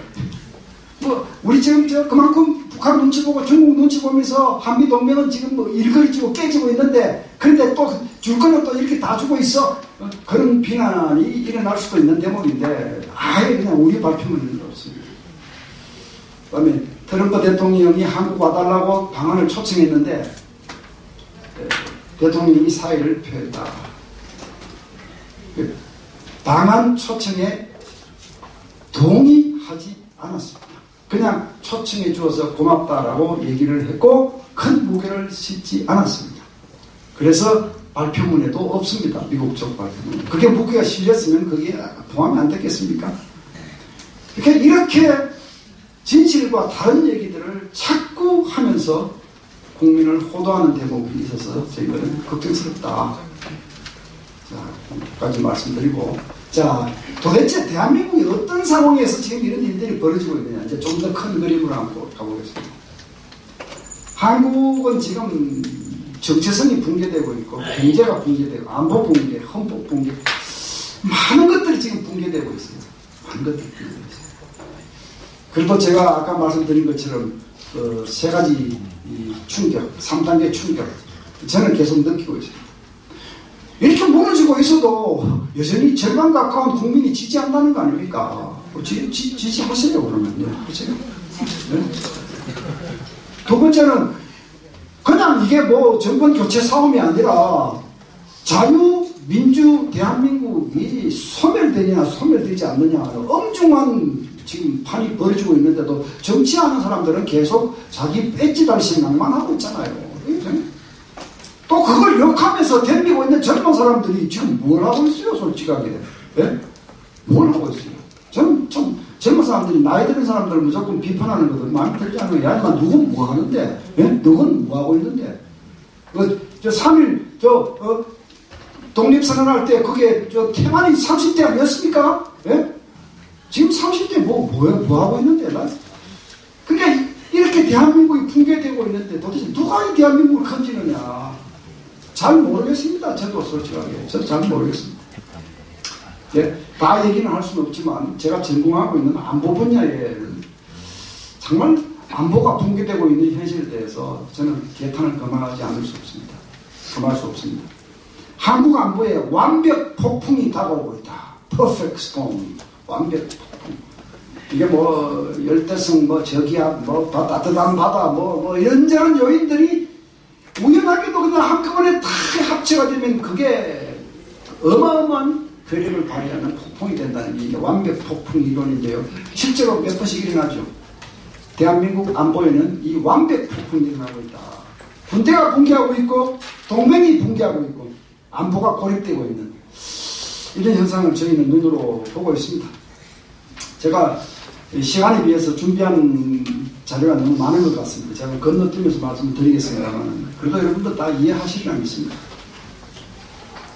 A: 우리 지금 그만큼 북한 눈치 보고 중국 눈치 보면서 한미 동맹은 지금 일거리지고 깨지고 있는데, 그런데 또 줄 거는 또 이렇게 다 주고 있어. 그런 비난이 일어날 수도 있는 대목인데, 아예 그냥 우리 발표문을 넣었습니다. 그 다음에 트럼프 대통령이 한국 와달라고 방한을 초청했는데, 대통령이 사의를 표했다. 방한 초청에 동의하지 않았습니다. 그냥 초청해 주어서 고맙다라고 얘기를 했고, 큰 무게를 싣지 않았습니다. 그래서 발표문에도 없습니다. 미국 쪽 발표문. 그게 무게가 실렸으면 그게 포함이 안 됐겠습니까? 이렇게 진실과 다른 얘기들을 자꾸 하면서 국민을 호도하는 대목이 있어서 저희들은 걱정스럽다. 자, 여기까지 말씀드리고, 자, 도대체 대한민국이 어떤 상황에서 지금 이런 일들이 벌어지고 있느냐, 이제 좀 더 큰 그림으로 한번 가보겠습니다. 한국은 지금 정체성이 붕괴되고 있고, 경제가 붕괴되고, 안보 붕괴, 헌법 붕괴, 많은 것들이 지금 붕괴되고 있어요. 많은 것들이 붕괴되고 있어요. 그래도 제가 아까 말씀드린 것처럼 세 가지 충격, 3단계 충격, 저는 계속 느끼고 있습니다. 이렇게 무너지고 있어도 여전히 절반 가까운 국민이 지지한다는 거 아닙니까? 지지하세요, 그러면. 네, 그렇죠? 네. 두 번째는 그냥 이게 뭐 정권 교체 싸움이 아니라 자유민주 대한민국이 소멸되냐 소멸되지 않느냐 엄중한 지금 판이 벌어지고 있는데도 정치하는 사람들은 계속 자기 배지 달심 낭만하고 있잖아요. 또 그걸 욕하면서 덤비고 있는 젊은 사람들이 지금 뭘 하고 있어요, 솔직하게. 예? 뭘 하고 있어요? 저는 참 젊은 사람들이, 나이 드는 사람들을 무조건 비판하는 것도 마음에 들지 않아요. 야, 인마, 누군 뭐 하는데? 예? 누군 뭐 하고 있는데? 저 3일, 독립선언할 때 그게 태만이 30대 아니었습니까? 예? 지금 30대 뭐 하고 있는데? 그러니까 이렇게 대한민국이 붕괴되고 있는데 도대체 누가 이 대한민국을 건지느냐? 잘 모르겠습니다. 저도 솔직하게. 저도 잘 모르겠습니다. 예, 다 얘기는 할 수는 없지만 제가 전공하고 있는 안보 분야에 정말 안보가 붕괴되고 있는 현실에 대해서 저는 개탄을 금하지 않을 수 없습니다. 금할 수 없습니다. 한국 안보에 완벽 폭풍이 다가오고 있다. Perfect storm. 완벽 폭풍. 이게 뭐 열대성, 뭐 저기압, 뭐 따뜻한 바다, 뭐 이런저런 요인들이 우연하게도 그냥 한꺼번에 다 합체가 되면 그게 어마어마한 괴력을 발휘하는 폭풍이 된다는 게 이게 완벽 폭풍 이론인데요. 실제로 몇 번씩 일어나죠. 대한민국 안보에는 이 완벽 폭풍이 일어나고 있다. 군대가 붕괴하고 있고 동맹이 붕괴하고 있고 안보가 고립되고 있는 이런 현상을 저희는 눈으로 보고 있습니다. 제가 시간에 비해서 준비한 자료가 너무 많은 것 같습니다. 제가 건너뛰면서 말씀을 드리겠습니다만 그래도 여러분들 다 이해하시리라 믿습니다.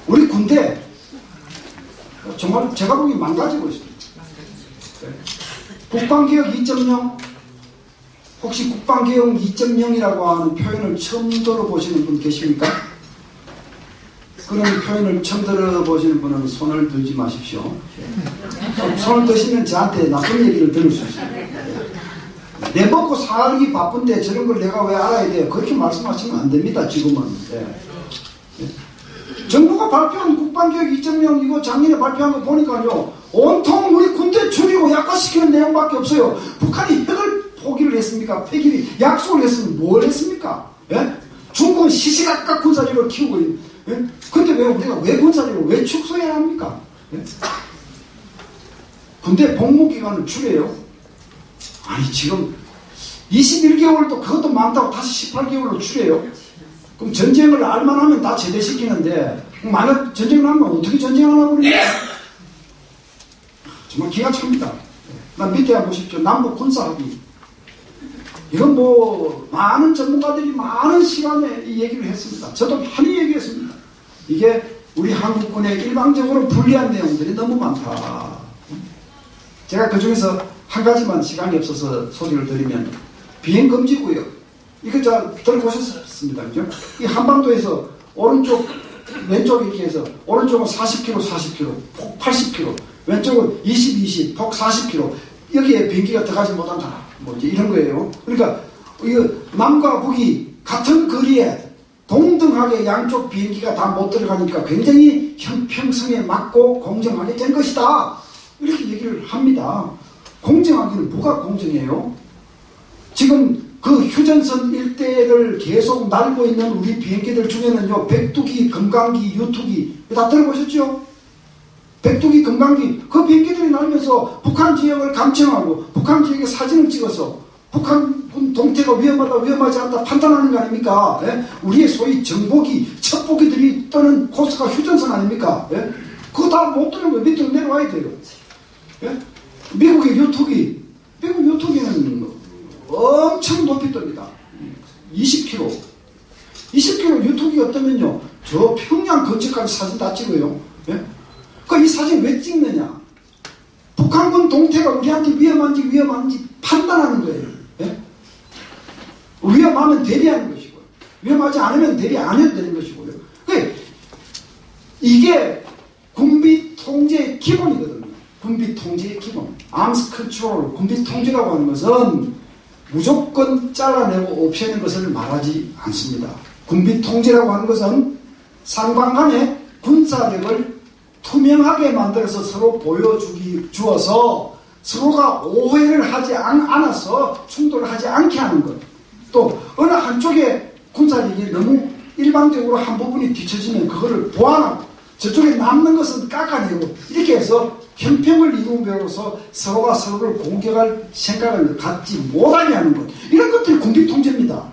A: 우리 군대 정말 제가 보기 망가지고 있습니다. 국방개혁 2.0 혹시 국방개혁 2.0이라고 하는 표현을 처음 들어보시는 분 계십니까? 그런 표현을 처음 들어보시는 분은 손을 들지 마십시오. 손을 드시면 저한테 나쁜 얘기를 들을 수 있어요. 내 먹고 살기 바쁜데 저런 걸 내가 왜 알아야 돼요? 그렇게 말씀하시면 안 됩니다. 지금은. 정부가 발표한 국방개혁 2.0 이거 작년에 발표한 거 보니까요. 온통 우리 군대 줄이고 약화시키는 내용밖에 없어요. 북한이 핵을 포기를 했습니까? 폐기를 약속을 했으면 뭘 했습니까? 예? 중국은 시시각각 군사력을 키우고 있는. 예? 근데 왜 우리가 왜 군사력을 왜 축소해야 합니까? 예? 군대 복무기간을 줄여요. 아니 지금 21개월도 그것도 많다고 다시 18개월로 줄여요. 그럼 전쟁을 알만하면 다 제대시키는데 만약 전쟁을 하면 어떻게 전쟁을 하나 버립니까? 정말 기가 찹니다. 난 밑에 한번 보십시오. 남북 군사합의. 이건 뭐 많은 전문가들이 많은 시간에 이 얘기를 했습니다. 저도 많이 얘기했습니다. 이게 우리 한국군에 일방적으로 불리한 내용들이 너무 많다. 제가 그 중에서 한 가지만 시간이 없어서 소개를 드리면 비행금지구역. 이거 잘 들어보셨습니다. 그죠? 이 한반도에서 오른쪽, 왼쪽 이렇게 해서 오른쪽은 40km, 40km, 폭 80km, 왼쪽은 20, 20, 폭 40km. 여기에 비행기가 들어가지 못한 나라. 뭐 이제 이런 거예요. 그러니까 이거 남과 북이 같은 거리에 동등하게 양쪽 비행기가 다 못 들어가니까 굉장히 형평성에 맞고 공정하게 된 것이다. 이렇게 얘기를 합니다. 공정하기는 뭐가 공정해요? 지금 그 휴전선 일대를 계속 날고 있는 우리 비행기들 중에는요, 백두기, 금강기, 유투기 다 들어보셨죠? 백두기, 금강기 그 비행기들이 날면서 북한 지역을 감청하고 북한 지역에 사진을 찍어서 북한 동태가 위험하다 위험하지 않다 판단하는 거 아닙니까? 예? 우리의 소위 정보기, 첩보기들이 떠는 코스가 휴전선 아닙니까? 예? 그거 다 못 뜨는 거예요. 밑으로 내려와야 돼요. 예? 미국의 유투기, 미국 유투기는 엄청 높이 뜹니다. 20km. 20km 유투기가 뜨면요, 저 평양 근처까지 사진 다 찍어요. 예? 그 이 사진 왜 찍느냐? 북한군 동태가 우리한테 위험한지 판단하는 거예요. 예? 위험하면 대비하는 것이고요. 위험하지 않으면 대비 안 해도 되는 것이고요. 이게 군비 통제의 기본이거든요. 군비 통제의 기본. Arms Control, 군비 통제라고 하는 것은 무조건 잘라내고 없애는 것을 말하지 않습니다. 군비 통제라고 하는 것은 상방 간의 군사력을 투명하게 만들어서 서로 주어서 서로가 오해를 하지 않아서 충돌을 하지 않게 하는 것. 또 어느 한쪽에 군사력이 너무 일방적으로 한 부분이 뒤처지면 그거를 보완하고 저쪽에 남는 것은 깎아내고 이렇게 해서 형평을 이루면서 서로가 서로를 공격할 생각을 갖지 못하게 하는 것. 이런 것들이 군비 통제입니다.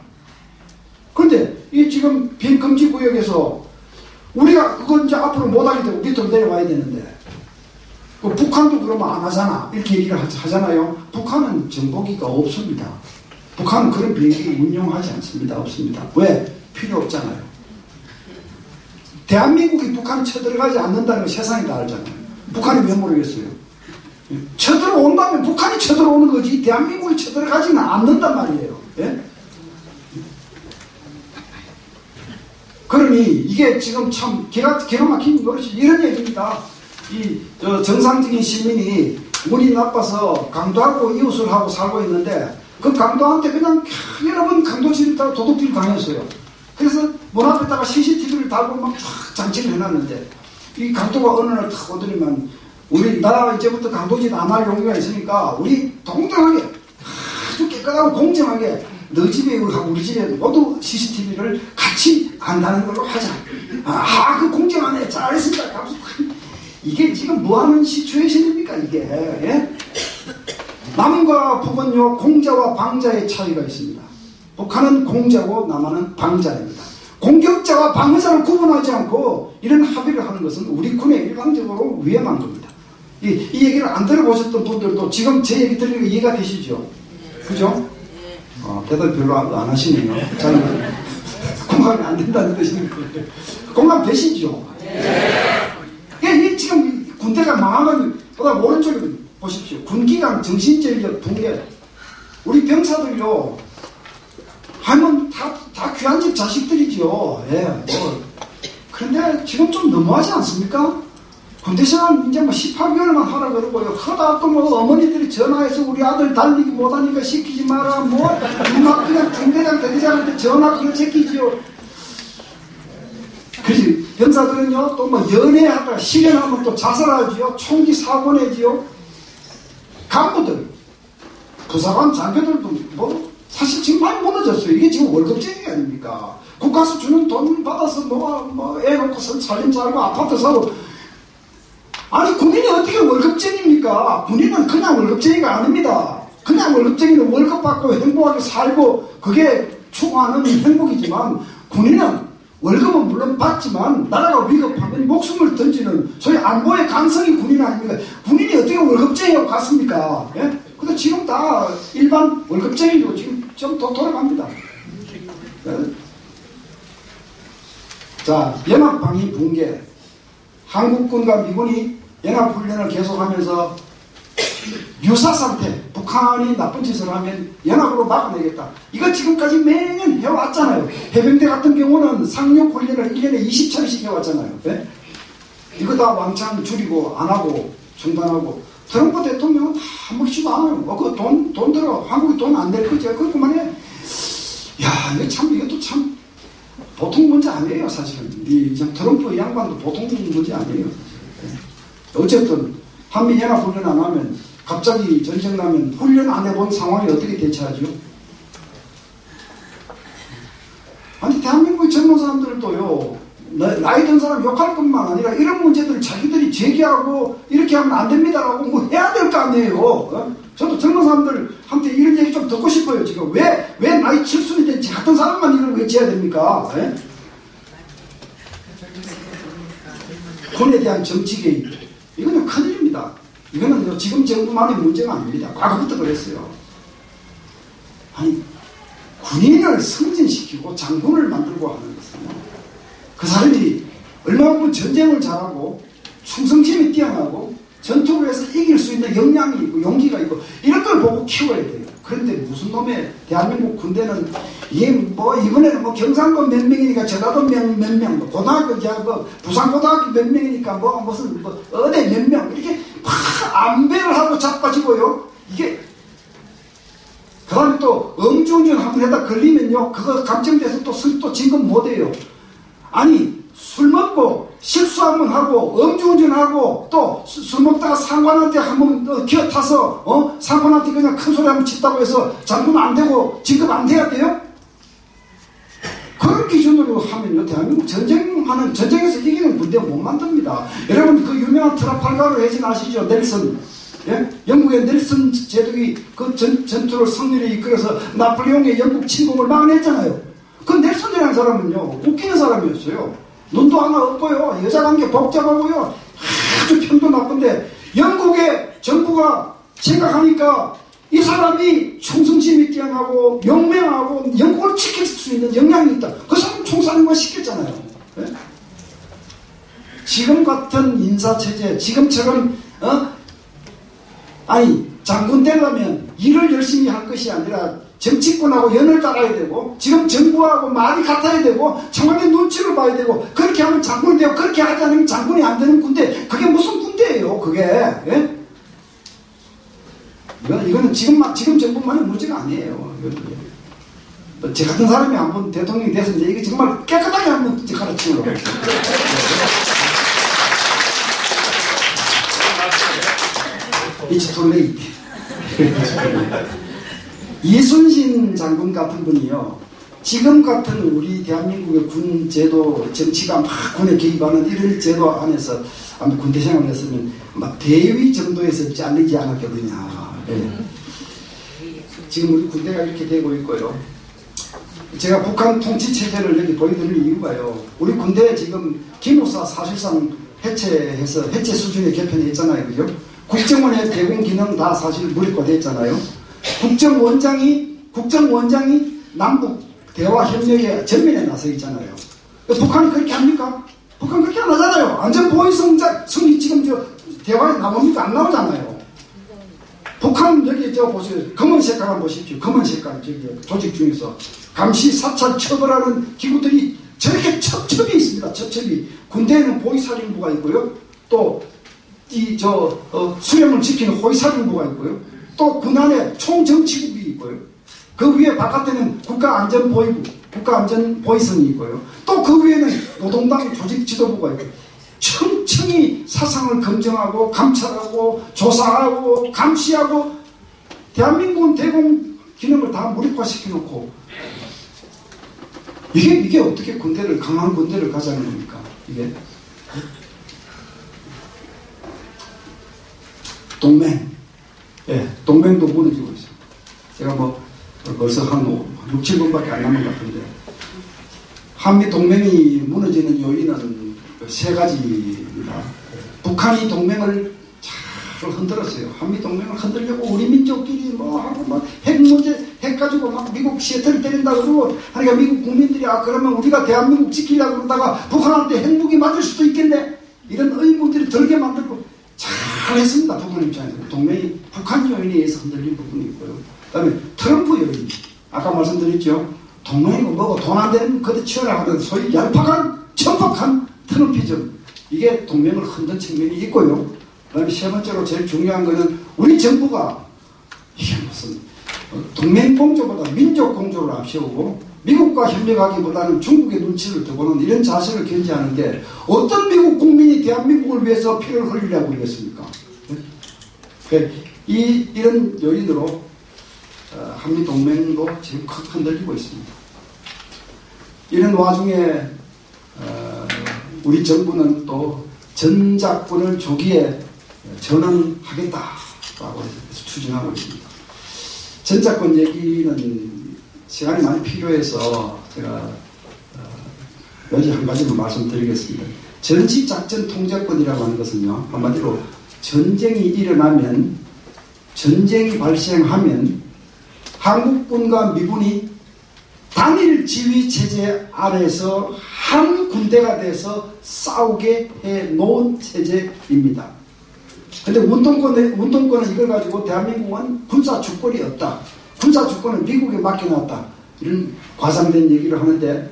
A: 그런데 이 지금 비행금지 구역에서 우리가 그거 이제 앞으로 못하게 되고 밑으로 내려와야 되는데 북한도 그러면 안 하잖아. 이렇게 얘기를 하잖아요. 북한은 정보기가 없습니다. 북한은 그런 비행기를 운용하지 않습니다. 없습니다. 왜? 필요 없잖아요. 대한민국이 북한 쳐들어가지 않는다는 걸 세상이 다 알잖아요. 북한이 왜 모르겠어요? 쳐들어온다면 북한이 쳐들어오는 거지 대한민국이 쳐들어가지는 않는단 말이에요. 예? 그러니 이게 지금 참 기가 막힌 노릇이 이런 얘기입니다. 정상적인 시민이 운이 나빠서 강도하고 이웃을 하고 살고 있는데 그 강도한테 그냥 여러 번 강도질을 도둑질 당했어요. 그래서 문 앞에다가 CCTV를 달고 막 쫙 장치를 해놨는데 이 강도가 어느 날 탁 오더니만 나 이제부터 강도질 안 할 용기가 있으니까 우리 동등하게 아주 깨끗하고 공정하게 너 집에 하고 우리 집에 모두 CCTV를 같이 안다는 걸로 하자. 그 공정하네. 잘했습니다. 이게 지금 뭐하는 시츄에이션입니까 이게. 예? 남과 북은요 공자와 방자의 차이가 있습니다. 북한은 공자고 남한은 방자입니다. 공격자와 방어자를 구분하지 않고 이런 합의를 하는 것은 우리 군에 일방적으로 위험한 겁니다. 이 얘기를 안 들어보셨던 분들도 지금 제 얘기 들으니까 이해가 되시죠? 그죠? 대답 별로 안 하시네요. 잘 공감이 안 된다는 뜻이니까. 공감 되시죠? 네. 지금 군대가 망하면 보다 오른쪽에 보십시오. 군기강 정신적인 붕괴. 우리 병사들요. 하면 다 귀한 집 자식들이죠. 예, 뭐. 그런데 지금 좀 너무하지 않습니까? 군대 생활 이제 뭐 18개월만 하라 그러고요. 하다 또 뭐 어머니들이 전화해서 우리 아들 달리기 못하니까 시키지 마라. 뭐 누가 그냥 중대장 대대장한테 전화 그거 제끼지요. 그지 병사들은요 또 뭐 연애하다가 실현하면 또 자살하지요. 총기 사고 내지요. 간부들 부사관 장교들도 뭐 사실 지금 많이 무너졌어요. 이게 지금 월급쟁이 아닙니까? 국가에서 주는 돈 받아서 뭐 애 놓고 살림 살고 아파트 사고. 아니 군인이 어떻게 월급쟁이입니까? 군인은 그냥 월급쟁이가 아닙니다. 그냥 월급쟁이는 월급 받고 행복하게 살고 그게 추구하는 행복이지만 군인은 월급은 물론 받지만 나라가 위급하면 목숨을 던지는 소위 안보의 강성이 군인 아닙니까? 군인이 어떻게 월급쟁이하고 같습니까? 예? 근데 지금 다 일반 월급쟁이로 지금 좀 더 돌아갑니다. 예? 자, 연합방위 붕괴. 한국군과 미군이 연합훈련을 계속하면서 유사상태, 북한이 나쁜 짓을 하면 연합으로 막아내겠다. 이거 지금까지 매년 해왔잖아요. 해병대 같은 경우는 상륙훈련을 1년에 20차례씩 해왔잖아요. 네? 이거 다 왕창 줄이고 안 하고 중단하고 트럼프 대통령은 다 아무렇지도 않아요. 그 돈 들어. 한국이 돈 안 될 거지. 그만해. 야, 이것도 참 보통 문제 아니에요, 사실은. 트럼프 양반도 보통 문제 아니에요. 어쨌든, 한미연합훈련 안 하면, 갑자기 전쟁 나면 훈련 안 해본 상황이 어떻게 대처하죠? 아니, 대한민국 젊은 사람들도요, 나이 든 사람 욕할 뿐만 아니라 이런 문제들을 자기들이 제기하고 이렇게 하면 안 됩니다라고 뭐 해야 될 거 아니에요. 저도 젊은 사람들한테 이런 얘기 좀 듣고 싶어요. 지금 왜 나이 70이 된 제 같은 사람만 이걸 외쳐야 됩니까? 군에 대한 정치 개입, 이거는 큰일입니다. 이거는 지금 정부만의 문제가 아닙니다. 과거부터 그랬어요. 아니, 군인을 승진시키고 장군을 만들고 하는 것은 그 사람이 얼마만큼 전쟁을 잘하고 충성심이 뛰어나고 전투를 해서 이길 수 있는 역량이 있고 용기가 있고 이런 걸 보고 키워야 돼요. 그런데 무슨 놈의 대한민국 군대는 이게 뭐 이번에는 뭐 경상도 몇 명이니까 전라도 몇 명, 고등학교 뭐 부산고등학교 몇 명이니까 뭐 무슨 뭐 어디 몇 명 이렇게 막 안배를 하고 자빠지고요. 이게 그 다음에 또 음주운전 한번 해다 걸리면요 그거 감정돼서 또 진급 못해요. 아니 술 먹고 실수 한번 하고 음주운전하고 또 술 먹다가 상관한테 한번 기어타서 상관한테 그냥 큰 소리 한번 친다고 해서 장군 안 되고 진급 안 돼야 돼요? 그런 기준으로 하면요 대한민국 전쟁에서 이기는 군대 못 만듭니다. 여러분 그 유명한 트라팔가르 해진 아시죠? 넬슨, 예? 영국의 넬슨 제독이 그 전투를 승리를 이끌어서 나폴레옹의 영국 침공을 막아냈잖아요. 그 넬슨이라는 사람은요 웃기는 사람이었어요. 눈도 하나 없고요. 여자관계 복잡하고요. 아주 편도 나쁜데 영국의 정부가 생각하니까 이 사람이 충성심이 뛰어나고 용맹하고 영국을 지킬 수 있는 역량이 있다. 그 사람 총사령관 시켰잖아요. 네? 지금 같은 인사체제 지금처럼 아니 장군 되려면 일을 열심히 할 것이 아니라 정치권하고 연을 따라야 되고 지금 정부하고 말이 같아야 되고 청와대 눈치를 봐야 되고 그렇게 하면 장군이 되고 그렇게 하지 않으면 장군이 안 되는 군대. 그게 무슨 군대예요 그게. 예? 이거는 지금 정부만의 문제가 아니에요. 제 같은 사람이 한번 대통령이 됐는데 이게 정말 깨끗하게 한번 가르치려고 It's too late. 이순신 장군 같은 분이요. 지금 같은 우리 대한민국의 군 제도, 정치가 막 군에 개입하는 이런 제도 안에서 아마 군대 생활을 했으면 막 대위 정도에서 잘리지 않았거든요. 네. 지금 우리 군대가 이렇게 되고 있고요. 제가 북한 통치 체제를 여기 보여드릴 이유가요. 우리 군대 지금 기무사 사실상 해체해서 해체 수준의 개편했잖아요. 그죠? 국정원의 대공 기능 다 사실 무력화됐잖아요. 국정원장이 남북 대화 협력에 전면에 나서 있잖아요. 북한이 그렇게 합니까? 북한 그렇게 안 하잖아요. 안전보위성이 지금 대화에 나옵니까? 안 나오잖아요. 북한 여기 보세요. 검은 색깔 한번 보십시오. 검은 색깔 조직 중에서 감시 사찰 처벌하는 기구들이 저렇게 첩첩이 있습니다. 첩첩이. 군대에는 보위사령부가 있고요. 또 수령을 지키는 호위사령부가 있고요. 또 군안에 총정치국이 있고요. 그 위에 바깥에는 국가안전보위부, 국가안전보위성이 있고요. 또 그 위에는 노동당 조직지도부가 있고요. 층층이 사상을 검증하고 감찰하고 조사하고 감시하고 대한민국은 대공 기능을 다 무력화시켜놓고 이게 어떻게 강한 군대를 가자는 겁니까? 이게 동맹, 예, 동맹도 무너지고 있어요. 제가 벌써 한 6, 7분밖에 안 남은 것 같은데 한미 동맹이 무너지는 요인은 세 가지입니다. 북한이 동맹을 잘 흔들었어요. 한미 동맹을 흔들려고 우리 민족끼리 핵 문제, 핵 가지고 미국 시애틀 때린다 그러고 하니까 미국 국민들이 그러면 우리가 대한민국 지키려고 그러다가 북한한테 핵무기 맞을 수도 있겠네. 이런 의문들이 들게 만들고 잘 했습니다. 북한 입장에서. 동맹이 북한 요인에 의해서 흔들린 부분이 있고요. 그 다음에 트럼프 요인. 아까 말씀드렸죠. 동맹이고 뭐고 돈 안 되는 그들 치워라 하던 소위 얄팍한 천박한 트럼피즘. 이게 동맹을 흔든 측면이 있고요. 그다음에 세 번째로 제일 중요한 거는 우리 정부가 이게 무슨 동맹공조보다 민족공조를 앞세우고 미국과 협력하기보다는 중국의 눈치를 더 보는 이런 자세를 견지하는데 어떤 미국 국민이 대한민국을 위해서 피를 흘리려고 그러겠습니까? 이런 요인으로 한미동맹도 지금 크게 흔들리고 있습니다. 이런 와중에 우리 정부는 또 전작권을 조기에 전환하겠다라고 해서 추진하고 있습니다. 전작권 얘기는 시간이 많이 필요해서 제가 여기 한 가지만 말씀드리겠습니다. 전시작전 통제권이라고 하는 것은요, 한마디로 전쟁이 일어나면, 전쟁이 발생하면 한국군과 미군이 단일 지휘 체제 아래에서 한 군대가 돼서 싸우게 해 놓은 체제입니다. 근데 운동권은 이걸 가지고 대한민국은 군사 주권이 없다. 군사 주권은 미국에 맡겨놨다. 이런 과장된 얘기를 하는데,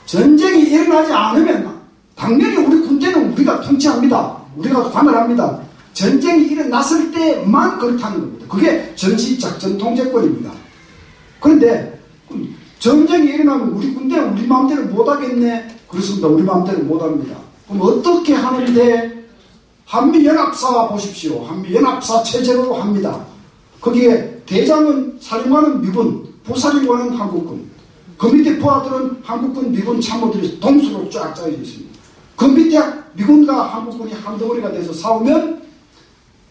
A: 전쟁이 일어나지 않으면 당연히 우리 군대는 우리가 통치합니다. 우리가 관할합니다. 전쟁이 일어났을 때만 그렇다는 겁니다. 그게 전시작전 통제권입니다. 그런데 전쟁이 일어나면 우리 군대는 우리 마음대로 못하겠네. 그렇습니다. 우리 마음대로 못합니다. 그럼 어떻게 하는데? 한미연합사 보십시오. 한미연합사 체제로 합니다. 거기에 대장은 사령관은 미군, 부사령관은 한국군, 그 밑에 부하들은 한국군, 미군 참모들이 동수로 쫙 짜여 있습니다. 그 밑에 미군과 한국군이 한 덩어리가 돼서 싸우면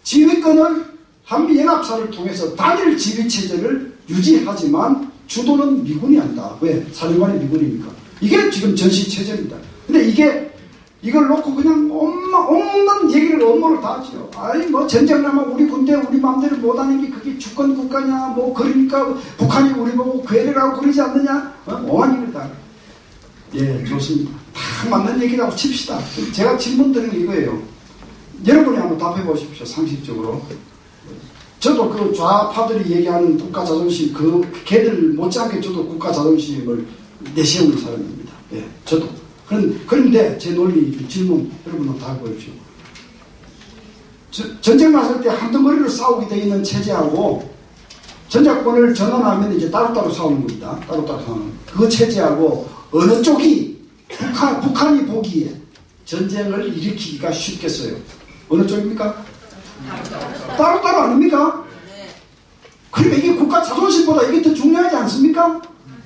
A: 지휘권을 한미연합사를 통해서 단일 지휘체제를 유지하지만 주도는 미군이 한다. 왜? 사령관이 미군이니까. 이게 지금 전시체제입니다. 근데 이걸 놓고 그냥 없는 얘기를 업무를 다 하죠. 아니, 뭐, 전쟁 나면 우리 군대 우리 마음대로 못하는 게 그게 주권 국가냐, 뭐, 그러니까 북한이 우리 보고 괴뢰라고 그러지 않느냐? 오한 일을 다. 예, 좋습니다. 다 맞는 얘기라고 칩시다. 제가 질문 드리는 게 이거예요. 여러분이 한번 답해 보십시오, 상식적으로. 저도 그 좌파들이 얘기하는 국가 자존심, 걔들 못지않게 저도 국가 자존심을 내세우는 사람입니다. 예, 저도. 그런데 제 논리 질문 여러분은 다 보십시오. 전쟁 났을 때 한 덩어리로 싸우게 되어 있는 체제하고 전작권을 전환하면 이제 따로따로 싸우는 겁니다. 따로따로 싸우는. 그 체제하고 어느 쪽이 북한이 보기에 전쟁을 일으키기가 쉽겠어요. 어느 쪽입니까? 따로따로 아닙니까? 그러면 이게 국가 자존심보다 이게 더 중요하지 않습니까?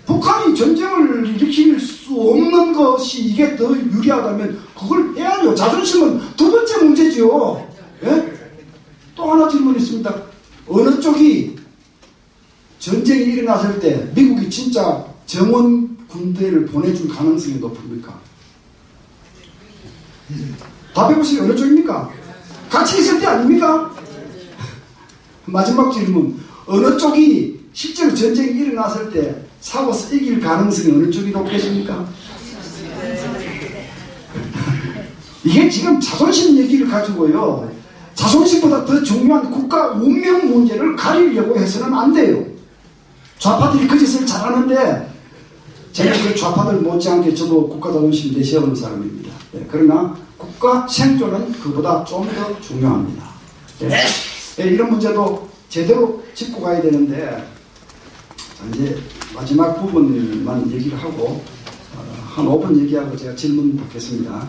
A: 북한이 전쟁을 일으킬 수 없는 것이 이게 더 유리하다면 그걸 해야죠. 자존심은 두 번째 문제지요. 예? 또 하나 질문 있습니다. 어느 쪽이 전쟁이 일어났을 때 미국이 진짜 정원 군대를 보내줄 가능성이 높습니까? 답해보시면 어느 쪽입니까? 같이 있을 때 아닙니까? 마지막 질문. 어느 쪽이 실제로 전쟁이 일어났을 때 싸워서 이길 가능성이 어느 쪽이 높겠습니까? 이게 지금 자존심 얘기를 가지고요. 자존심보다 더 중요한 국가 운명 문제를 가리려고 해서는 안 돼요. 좌파들이 그 짓을 잘하는데 제가 그 좌파들 못지않게 저도 국가 자존심 내세우는 사람입니다. 네, 그러나 국가 생존은 그보다 좀 더 중요합니다. 네, 이런 문제도 제대로 짚고 가야 되는데 이제 마지막 부분만 얘기를 하고 한 5분 얘기하고 제가 질문 받겠습니다.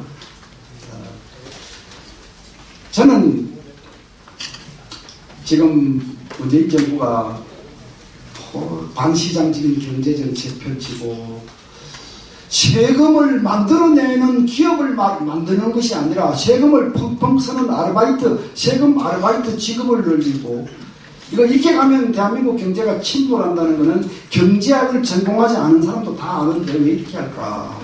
A: 저는 지금 문재인 정부가 반시장적인 경제정책 펼치고 세금을 만들어내는 기업을 만드는 것이 아니라 세금을 펑펑 쓰는 세금 아르바이트 직업을 늘리고 이거 이렇게 가면 대한민국 경제가 침몰한다는 것은 경제학을 전공하지 않은 사람도 다 아는데 왜 이렇게 할까?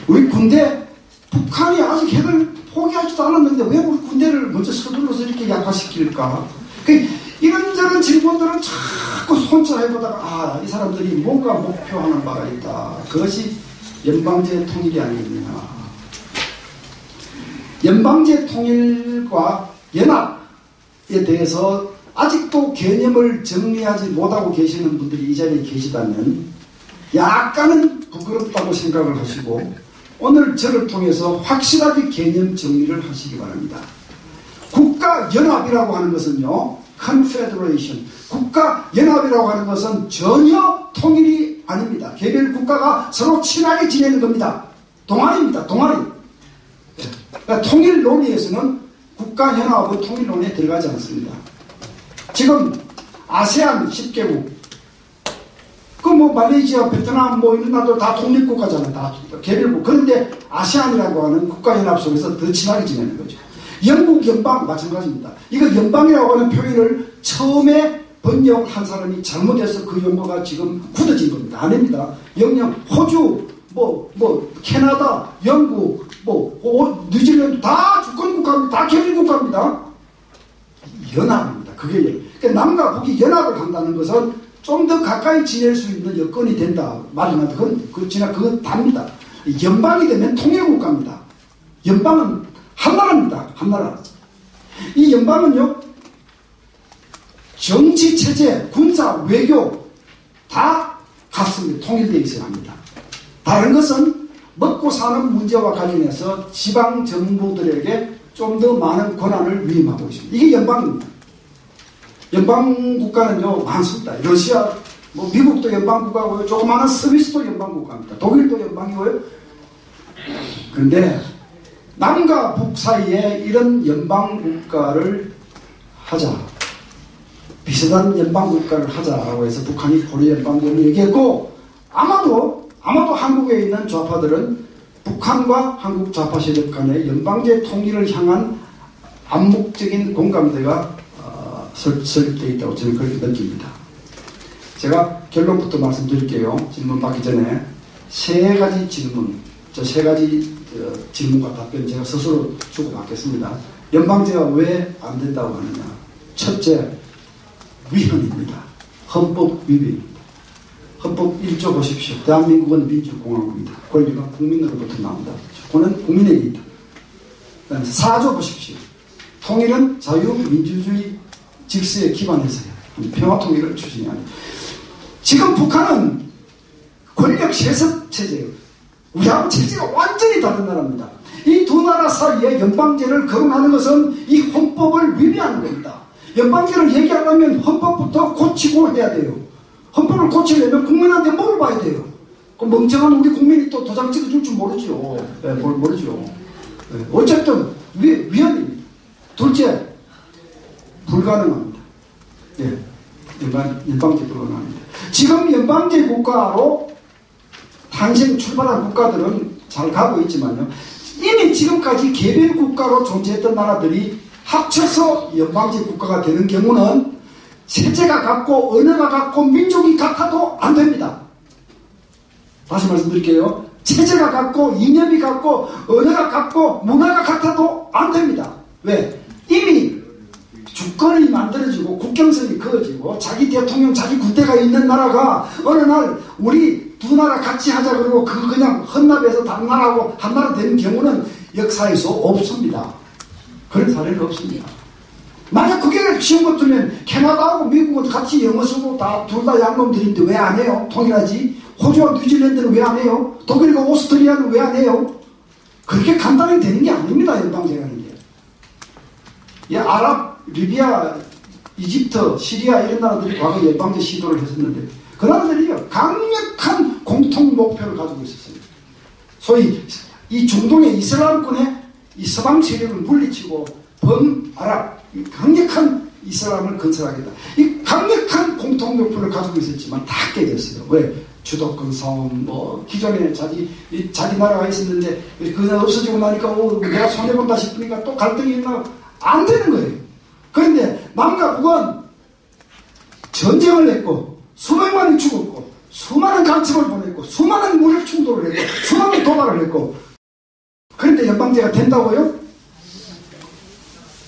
A: 우리 군대, 북한이 아직 핵을 포기하지도 않았는데 왜 우리 군대를 먼저 서둘러서 이렇게 약화시킬까? 이런저런 질문들은 자꾸 손절해보다가 이 사람들이 뭔가 목표하는 바가 있다. 그것이 연방제 통일이 아니겠느냐. 연방제 통일과 연합에 대해서 아직도 개념을 정리하지 못하고 계시는 분들이 이 자리에 계시다면 약간은 부끄럽다고 생각을 하시고 오늘 저를 통해서 확실하게 개념 정리를 하시기 바랍니다. 국가연합이라고 하는 것은요, Confederation, 국가연합이라고 하는 것은 전혀 통일이 아닙니다. 개별 국가가 서로 친하게 지내는 겁니다. 동아리입니다. 동아리. 그러니까 통일 논의에서는 국가연합은 통일 논의에 들어가지 않습니다. 지금 아세안 10개국, 그 뭐 말레이시아, 베트남 뭐 이런 나라도 다 독립국가잖아요. 다 개별국. 그런데 아세안이라고 하는 국가연합 속에서 더 친하게 지내는 거죠. 영국 연방 마찬가지입니다. 이거 연방이라고 하는 표현을 처음에 번역한 사람이 잘못해서 그 용어가 지금 굳어진 겁니다. 아닙니다. 영영 호주, 캐나다, 영국, 뉴질랜드 다 주권국가입니다. 다 개별국가입니다. 연합입니다. 그게 그러니까 남과 북이 연합을 한다는 것은 좀 더 가까이 지낼 수 있는 여건이 된다. 말이나 그건 답니다. 연방이 되면 통일국가입니다. 연방은 한 나라입니다. 한 나라. 이 연방은요, 정치, 체제, 군사, 외교 다 같습니다. 통일되어 있어야 합니다. 다른 것은 먹고 사는 문제와 관련해서 지방 정부들에게 좀 더 많은 권한을 위임하고 있습니다. 이게 연방입니다. 연방국가는요, 많습니다. 러시아, 미국도 연방국가고요, 조그마한 스위스도 연방국가입니다. 독일도 연방이고요. 그런데 남과 북 사이에 이런 연방국가를 하자, 비슷한 연방국가를 하자라고 해서 북한이 고려연방제를 얘기했고, 아마도 한국에 있는 좌파들은 북한과 한국 좌파 세력 간의 연방제 통일을 향한 암묵적인 공감대가 설립되어 있다고 저는 그렇게 느낍니다. 제가 결론부터 말씀드릴게요. 질문 받기 전에 세 가지 질문과 답변 제가 스스로 주고받겠습니다. 연방제가 왜 안 된다고 하느냐. 첫째, 위헌입니다. 헌법 위배입니다. 헌법 1조 보십시오. 대한민국은 민주공화국입니다. 권리가 국민으로부터 나온다. 그는 국민에게 있다. 그다음에 4조 보십시오. 통일은 자유민주주의 질서에 기반해서요. 평화통일을 추진해야 합니다. 지금 북한은 권력 세습 체제예요. 우리하고 체제가 완전히 다른 나라입니다. 이 두 나라 사이에 연방제를 거론하는 것은 이 헌법을 위배하는 겁니다. 연방제를 얘기하려면 헌법부터 고치고 해야 돼요. 헌법을 고치려면 국민한테 물어봐야 돼요. 그 멍청한 우리 국민이 또 도장 찍어줄 줄 모르죠. 네, 모르죠. 네, 어쨌든 위헌입니다. 둘째, 불가능합니다. 예, 연방제 불가능합니다. 지금 연방제 국가로 출발한 국가들은 잘 가고 있지만요. 이미 지금까지 개별 국가로 존재했던 나라들이 합쳐서 연방제 국가가 되는 경우는 체제가 같고 언어가 같고 민족이 같아도 안 됩니다. 다시 말씀드릴게요. 체제가 같고 이념이 같고 언어가 같고 문화가 같아도 안 됩니다. 왜? 이미 주권이 만들어지고 국경선이 그어지고 자기 대통령 자기 군대가 있는 나라가 어느 날 우리 두 나라 같이 하자 그러고 그냥 헌납해서 다른 나라하고 한 나라 되는 경우는 역사에서 없습니다. 그런 사례는 없습니다. 만약 그게 쉬운 것들면 캐나다하고 미국은 같이 영어 쓰고 둘 다 양놈들인데 왜 안 해요? 통일하지. 호주와 뉴질랜드는 왜 안 해요? 독일과 오스트리아는 왜 안 해요? 그렇게 간단하게 되는 게 아닙니다. 연방제라는 게. 이 아랍, 리비아, 이집트, 시리아 이런 나라들이 과거 연방제 시도를 했었는데 그 나라들이요 강력한 공통 목표를 가지고 있었어요. 소위 이 중동의 이슬람권의 이 서방 세력을 물리치고 범아랍 강력한 이슬람을 건설하겠다. 이 강력한 공통 목표를 가지고 있었지만 다 깨졌어요. 왜? 주도권 싸움, 기존에 자기 나라가 있었는데 그냥 없어지고 나니까 내가 손해본다 싶으니까 또 갈등이 있나 안 되는 거예요. 그런데 남과 북은 전쟁을 했고 수백만이 죽었고 수많은 간첩을 보냈고 수많은 무력 충돌을 했고 수많은 도발을 했고 그런데 연방제가 된다고요?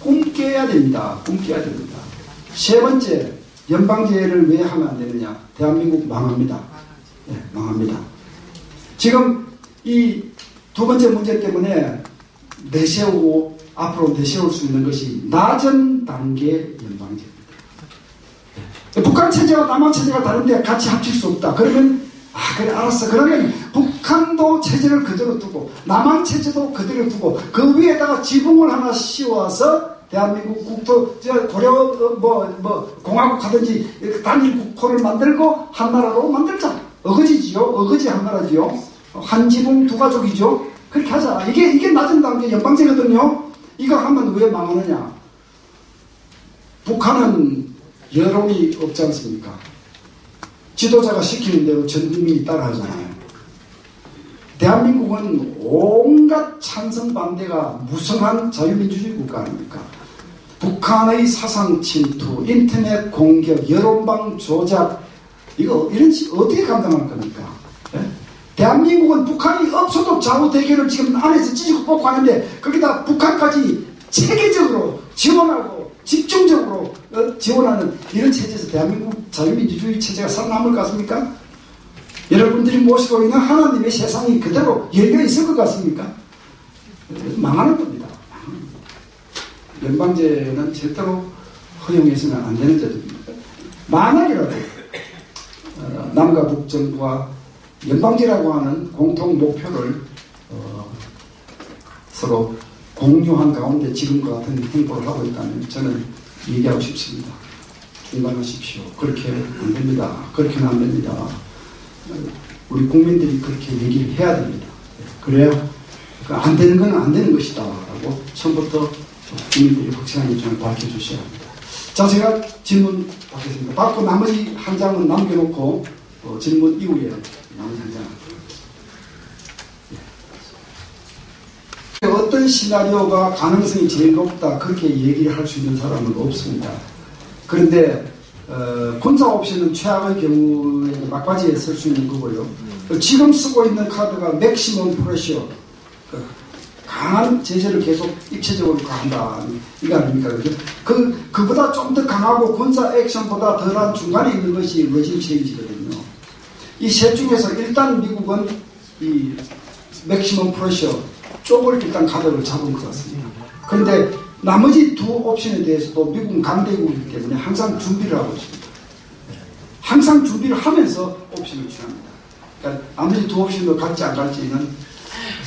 A: 꿈깨야 됩니다. 꿈깨야 됩니다. 세 번째, 연방제를 왜 하면 안 되느냐? 대한민국 망합니다. 네, 망합니다. 지금 이 두 번째 문제 때문에 내세우고 앞으로 내세울 수 있는 것이 낮은 단계 연방제입니다. 네. 북한 체제와 남한 체제가 다른데 같이 합칠 수 없다. 그러면 아, 그래, 알았어. 그러면 북한도 체제를 그대로 두고, 남한 체제도 그대로 두고, 그 위에다가 지붕을 하나 씌워서, 대한민국 국토, 고려, 공화국 하든지, 단일 국호를 만들고, 한 나라로 만들자. 어거지지요? 어거지 한 나라지요? 한 지붕 두 가족이죠? 그렇게 하자. 이게 낮은 단계 연방제거든요? 이거 하면 왜 망하느냐? 북한은 여론이 없지 않습니까? 지도자가 시키는 대로 전 국민이 따라하잖아요. 대한민국은 온갖 찬성 반대가 무성한 자유민주주의 국가 아닙니까? 북한의 사상 침투, 인터넷 공격, 여론방 조작, 이런 식 어떻게 감당할 겁니까? 예? 대한민국은 북한이 없어도 좌우 대결을 지금 안에서 찢고 뽑고 하는데 거기다 북한까지 체계적으로 지원하고 집중적으로 지원하는 이런 체제에서 대한민국 자유민주주의 체제가 살아남을 것 같습니까? 여러분들이 모시고 있는 하나님의 세상이 그대로 열려 있을 것 같습니까? 망하는 겁니다. 연방제는 절대로 허용해서는 안 되는 제도입니다. 만약이라도 남과 북정부와 연방제라고 하는 공통 목표를 서로 공유한 가운데 지금과 같은 행보를 하고 있다면 저는 얘기하고 싶습니다. 중단하십시오. 그렇게 안 됩니다. 그렇게는 안 됩니다. 우리 국민들이 그렇게 얘기를 해야 됩니다. 그래야 안 되는 건 안 되는 것이다 라고 처음부터 국민들이 확실한 입장을 밝혀주셔야 합니다. 자, 제가 질문 받겠습니다. 받고 나머지 한 장은 남겨놓고 질문 이후에 나머지 한 장. 어떤 시나리오가 가능성이 제일 높다 그렇게 얘기를 할 수 있는 사람은 없습니다. 그런데 군사 옵션은 최악의 경우에 막바지에 설 수 있는 거고요. 지금 쓰고 있는 카드가 맥시멈 프레셔, 강한 제재를 계속 입체적으로 가한다 이거 아닙니까? 그보다 좀 더 강하고 군사 액션보다 덜한 중간에 있는 것이 레짐 체인지거든요. 이 셋 중에서 일단 미국은 이 맥시멈 프레셔 쪽을 일단 카드를 잡은 것 같습니다. 그런데 나머지 두 옵션에 대해서도 미국은 강대국이기 때문에 항상 준비를 하고 있습니다. 항상 준비를 하면서 옵션을 취합니다. 그러니까 나머지 두 옵션도 갈지 안 갈지는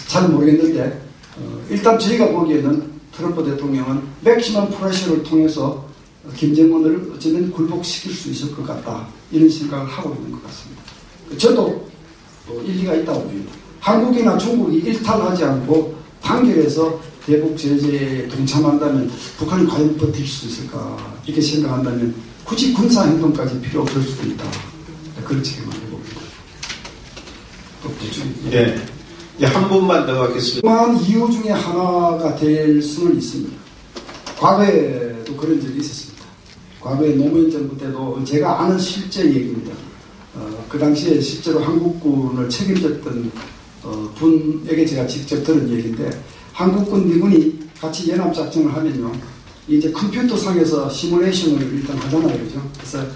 A: 잘 모르겠는데 일단 저희가 보기에는 트럼프 대통령은 맥시멈 프레셔를 통해서 김정은을 어쩌면 굴복시킬 수 있을 것 같다 이런 생각을 하고 있는 것 같습니다. 저도 일리가 있다고 봅니다. 한국이나 중국이 일탈하지 않고 단결해서 대북 제재에 동참한다면 북한이 과연 버틸 수 있을까 이렇게 생각한다면 굳이 군사 행동까지 필요 없을 수도 있다. 그런 책임을 해봅니다.
B: 네. 한 번만 더 하겠습니다.
A: 그러한 이유 중에 하나가 될 수는 있습니다. 과거에도 그런 적이 있었습니다. 과거에 노무현 정부 때도 제가 아는 실제 얘기입니다. 그 당시에 실제로 한국군을 책임졌던 분에게 제가 직접 들은 얘기인데 한국군 미군이 같이 연합작전을 하면요 이제 컴퓨터상에서 시뮬레이션을 일단 하잖아요. 그죠? 그래서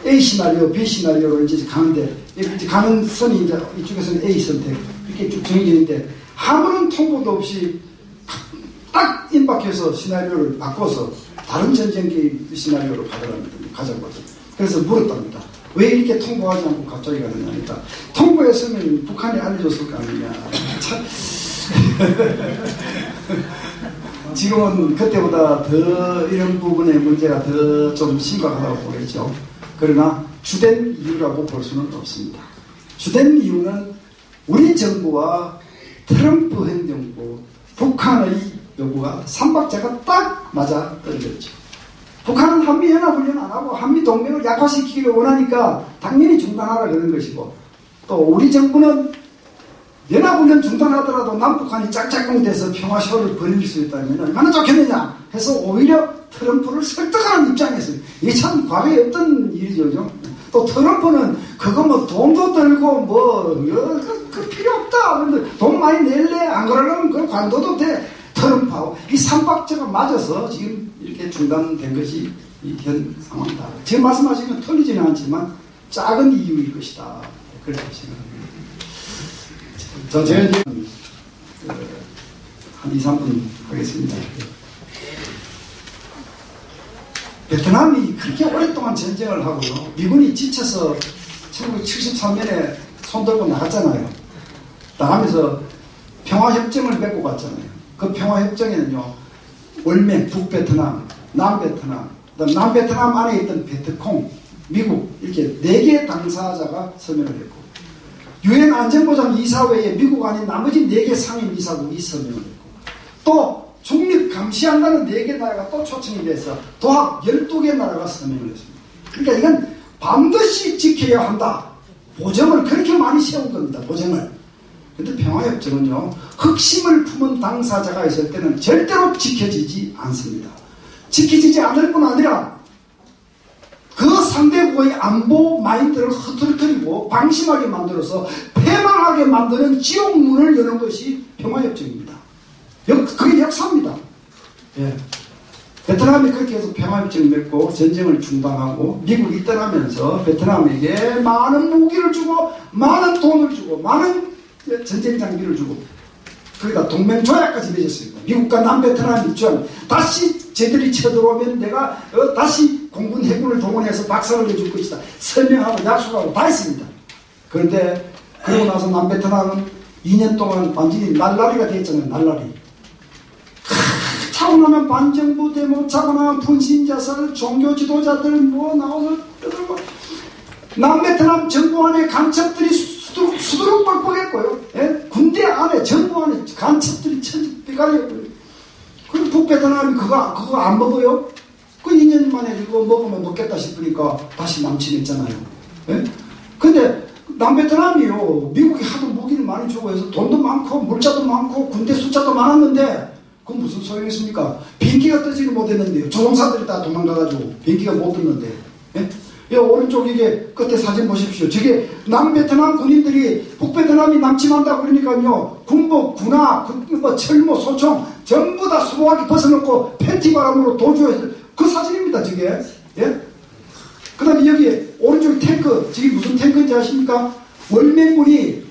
A: A 시나리오, B 시나리오로 이제 가는데 이제 가는 선이 이제 이쪽에서는 A 선택 이렇게 쭉 정해지는데 아무런 통보도 없이 딱 임박해서 시나리오를 바꿔서 다른 전쟁 게임 시나리오로 가자고 하죠. 그래서 물었답니다. 왜 이렇게 통보하지 않고 갑자기 가느냐 하니까 통보했으면 북한이 알려줬을 거 아니냐. 참. 지금은 그때보다 더 이런 부분의 문제가 더 좀 심각하다고 보겠죠. 그러나 주된 이유라고 볼 수는 없습니다. 주된 이유는 우리 정부와 트럼프 행정부, 북한의 요구가 삼박자가 딱 맞아 떨어졌죠. 북한은 한미연합훈련 안 하고 한미동맹을 약화시키기를 원하니까 당연히 중단하라 그런 것이고 또 우리 정부는 연합훈련 중단하더라도 남북한이 짝짝꿍 돼서 평화쇼를 벌일 수 있다면 얼마나 좋겠느냐 해서 오히려 트럼프를 설득하는 입장에서 이게 참 과거에 없던 일이죠. 또 트럼프는 그거 뭐 돈도 들고 그 필요 없다. 그런데 돈 많이 낼래? 안 그러려면 그 관둬도 돼. 트럼프하고 이 삼박자가 맞아서 지금 이렇게 중단된 것이 이 현 상황이다. 지금 말씀하신 건 틀리지는 않지만 작은 이유일 것이다. 그렇게 생각합니다. 자, 제가 이제 한 2, 3분 하겠습니다. 베트남이 그렇게 오랫동안 전쟁을 하고요. 미군이 지쳐서 1973년에 손들고 나갔잖아요. 나가면서 평화협정을 맺고 갔잖아요. 그 평화협정에는요, 월맹, 북베트남, 남베트남, 남베트남 안에 있던 베트콩, 미국 이렇게 4개 당사자가 서명을 했고, 유엔 안전보장 이사회에 미국 아닌 나머지 4개 상임 이사국이 서명을 했고, 또 중립 감시한다는 4개 나라가 또 초청이 돼서 도합 12개 나라가 서명을 했습니다. 그러니까 이건 반드시 지켜야 한다. 보정을 그렇게 많이 세운 겁니다. 보정을. 근데 평화협정은요,核심을 품은 당사자가 있을 때는 절대로 지켜지지 않습니다. 지켜지지 않을 뿐 아니라 그 상대국의 안보 마인드를 흐트러뜨리고 방심하게 만들어서 패망하게 만드는 지옥문을 여는 것이 평화협정입니다. 그게 역사입니다. 예. 베트남이 그렇게 해서 평화협정을 맺고 전쟁을 중단하고 미국이 떠나면서 베트남에게 많은 무기를 주고 많은 돈을 주고 많은 전쟁 장비를 주고 거기다 동맹조약까지 맺었습니다. 미국과 남베트남이 입장 다시 쟤들이 쳐들어오면 내가 다시 공군 해군을 동원해서 박살을 내줄 것이다. 설명하고 약속하고 다 했습니다. 그런데 그러고 나서 남베트남은 2년 동안 완전히 날라리가 됐잖아요. 날라리. 차고 나면 반정부 데모, 차고 나면 분신자살, 종교 지도자들 뭐 나오서 떠들고 남베트남 정부 안에 간첩들이 수두룩 빡빡했고요. 예? 군대 안에 정부 안에 간첩들이 천지삐가리였고요. 그럼 북베트남이 그거 안 먹어요? 그 2년 만에 이거 먹으면 먹겠다 싶으니까 다시 남침했잖아요. 예? 근데 남베트남이요, 미국이 하도 무기를 많이 주고 해서 돈도 많고 물자도 많고 군대 숫자도 많았는데 그건 무슨 소용이었습니까? 비행기가 뜨지를 못했는데요. 조종사들이 다 도망가가지고 비행기가 못 떴는데. 예? 오른쪽 이게 끝에 사진 보십시오. 저게 남베트남 군인들이 북베트남이 남침한다고 그러니까요, 군복, 군화, 철모, 소총 전부 다 수복하게 벗어놓고 팬티 바람으로 도주해서 그 사진입니다. 저게. 예? 그 다음에 여기 오른쪽 탱크, 저게 무슨 탱크인지 아십니까? 월맹군이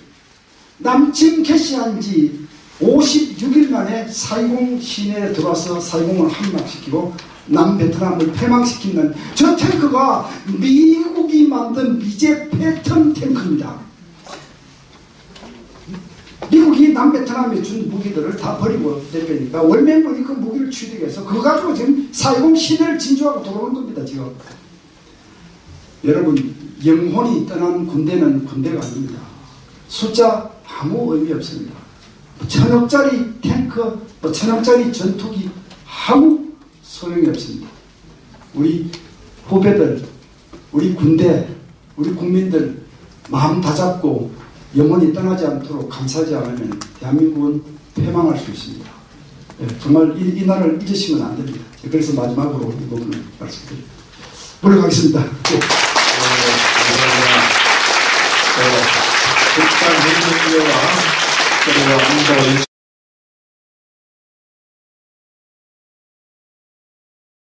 A: 남침 개시한 지 56일 만에 사이공 시내에 들어와서 사이공을 함락시키고 남베트남을 패망시키는 저 탱크가 미국이 만든 미제 패턴 탱크입니다. 미국이 남베트남에 준 무기들을 다 버리고 내니까 월맹군이 그 무기를 취득해서 그거 가지고 지금 사이공 시내를 진주하고 돌아오는 겁니다. 지금 여러분, 영혼이 떠난 군대는 군대가 아닙니다. 숫자 아무 의미 없습니다. 1000억짜리 탱크, 1000억짜리 전투기 아무 소용이 없습니다. 우리 후배들, 우리 군대, 우리 국민들 마음 다잡고 영원히 떠나지 않도록 감싸지 않으면 대한민국은 패망할 수 있습니다. 네, 정말 이 날을 잊으시면 안 됩니다. 그래서 마지막으로 이 부분을 말씀드립니다. 물러가겠습니다. 네.
B: 북한 민주주의와 그리고 안보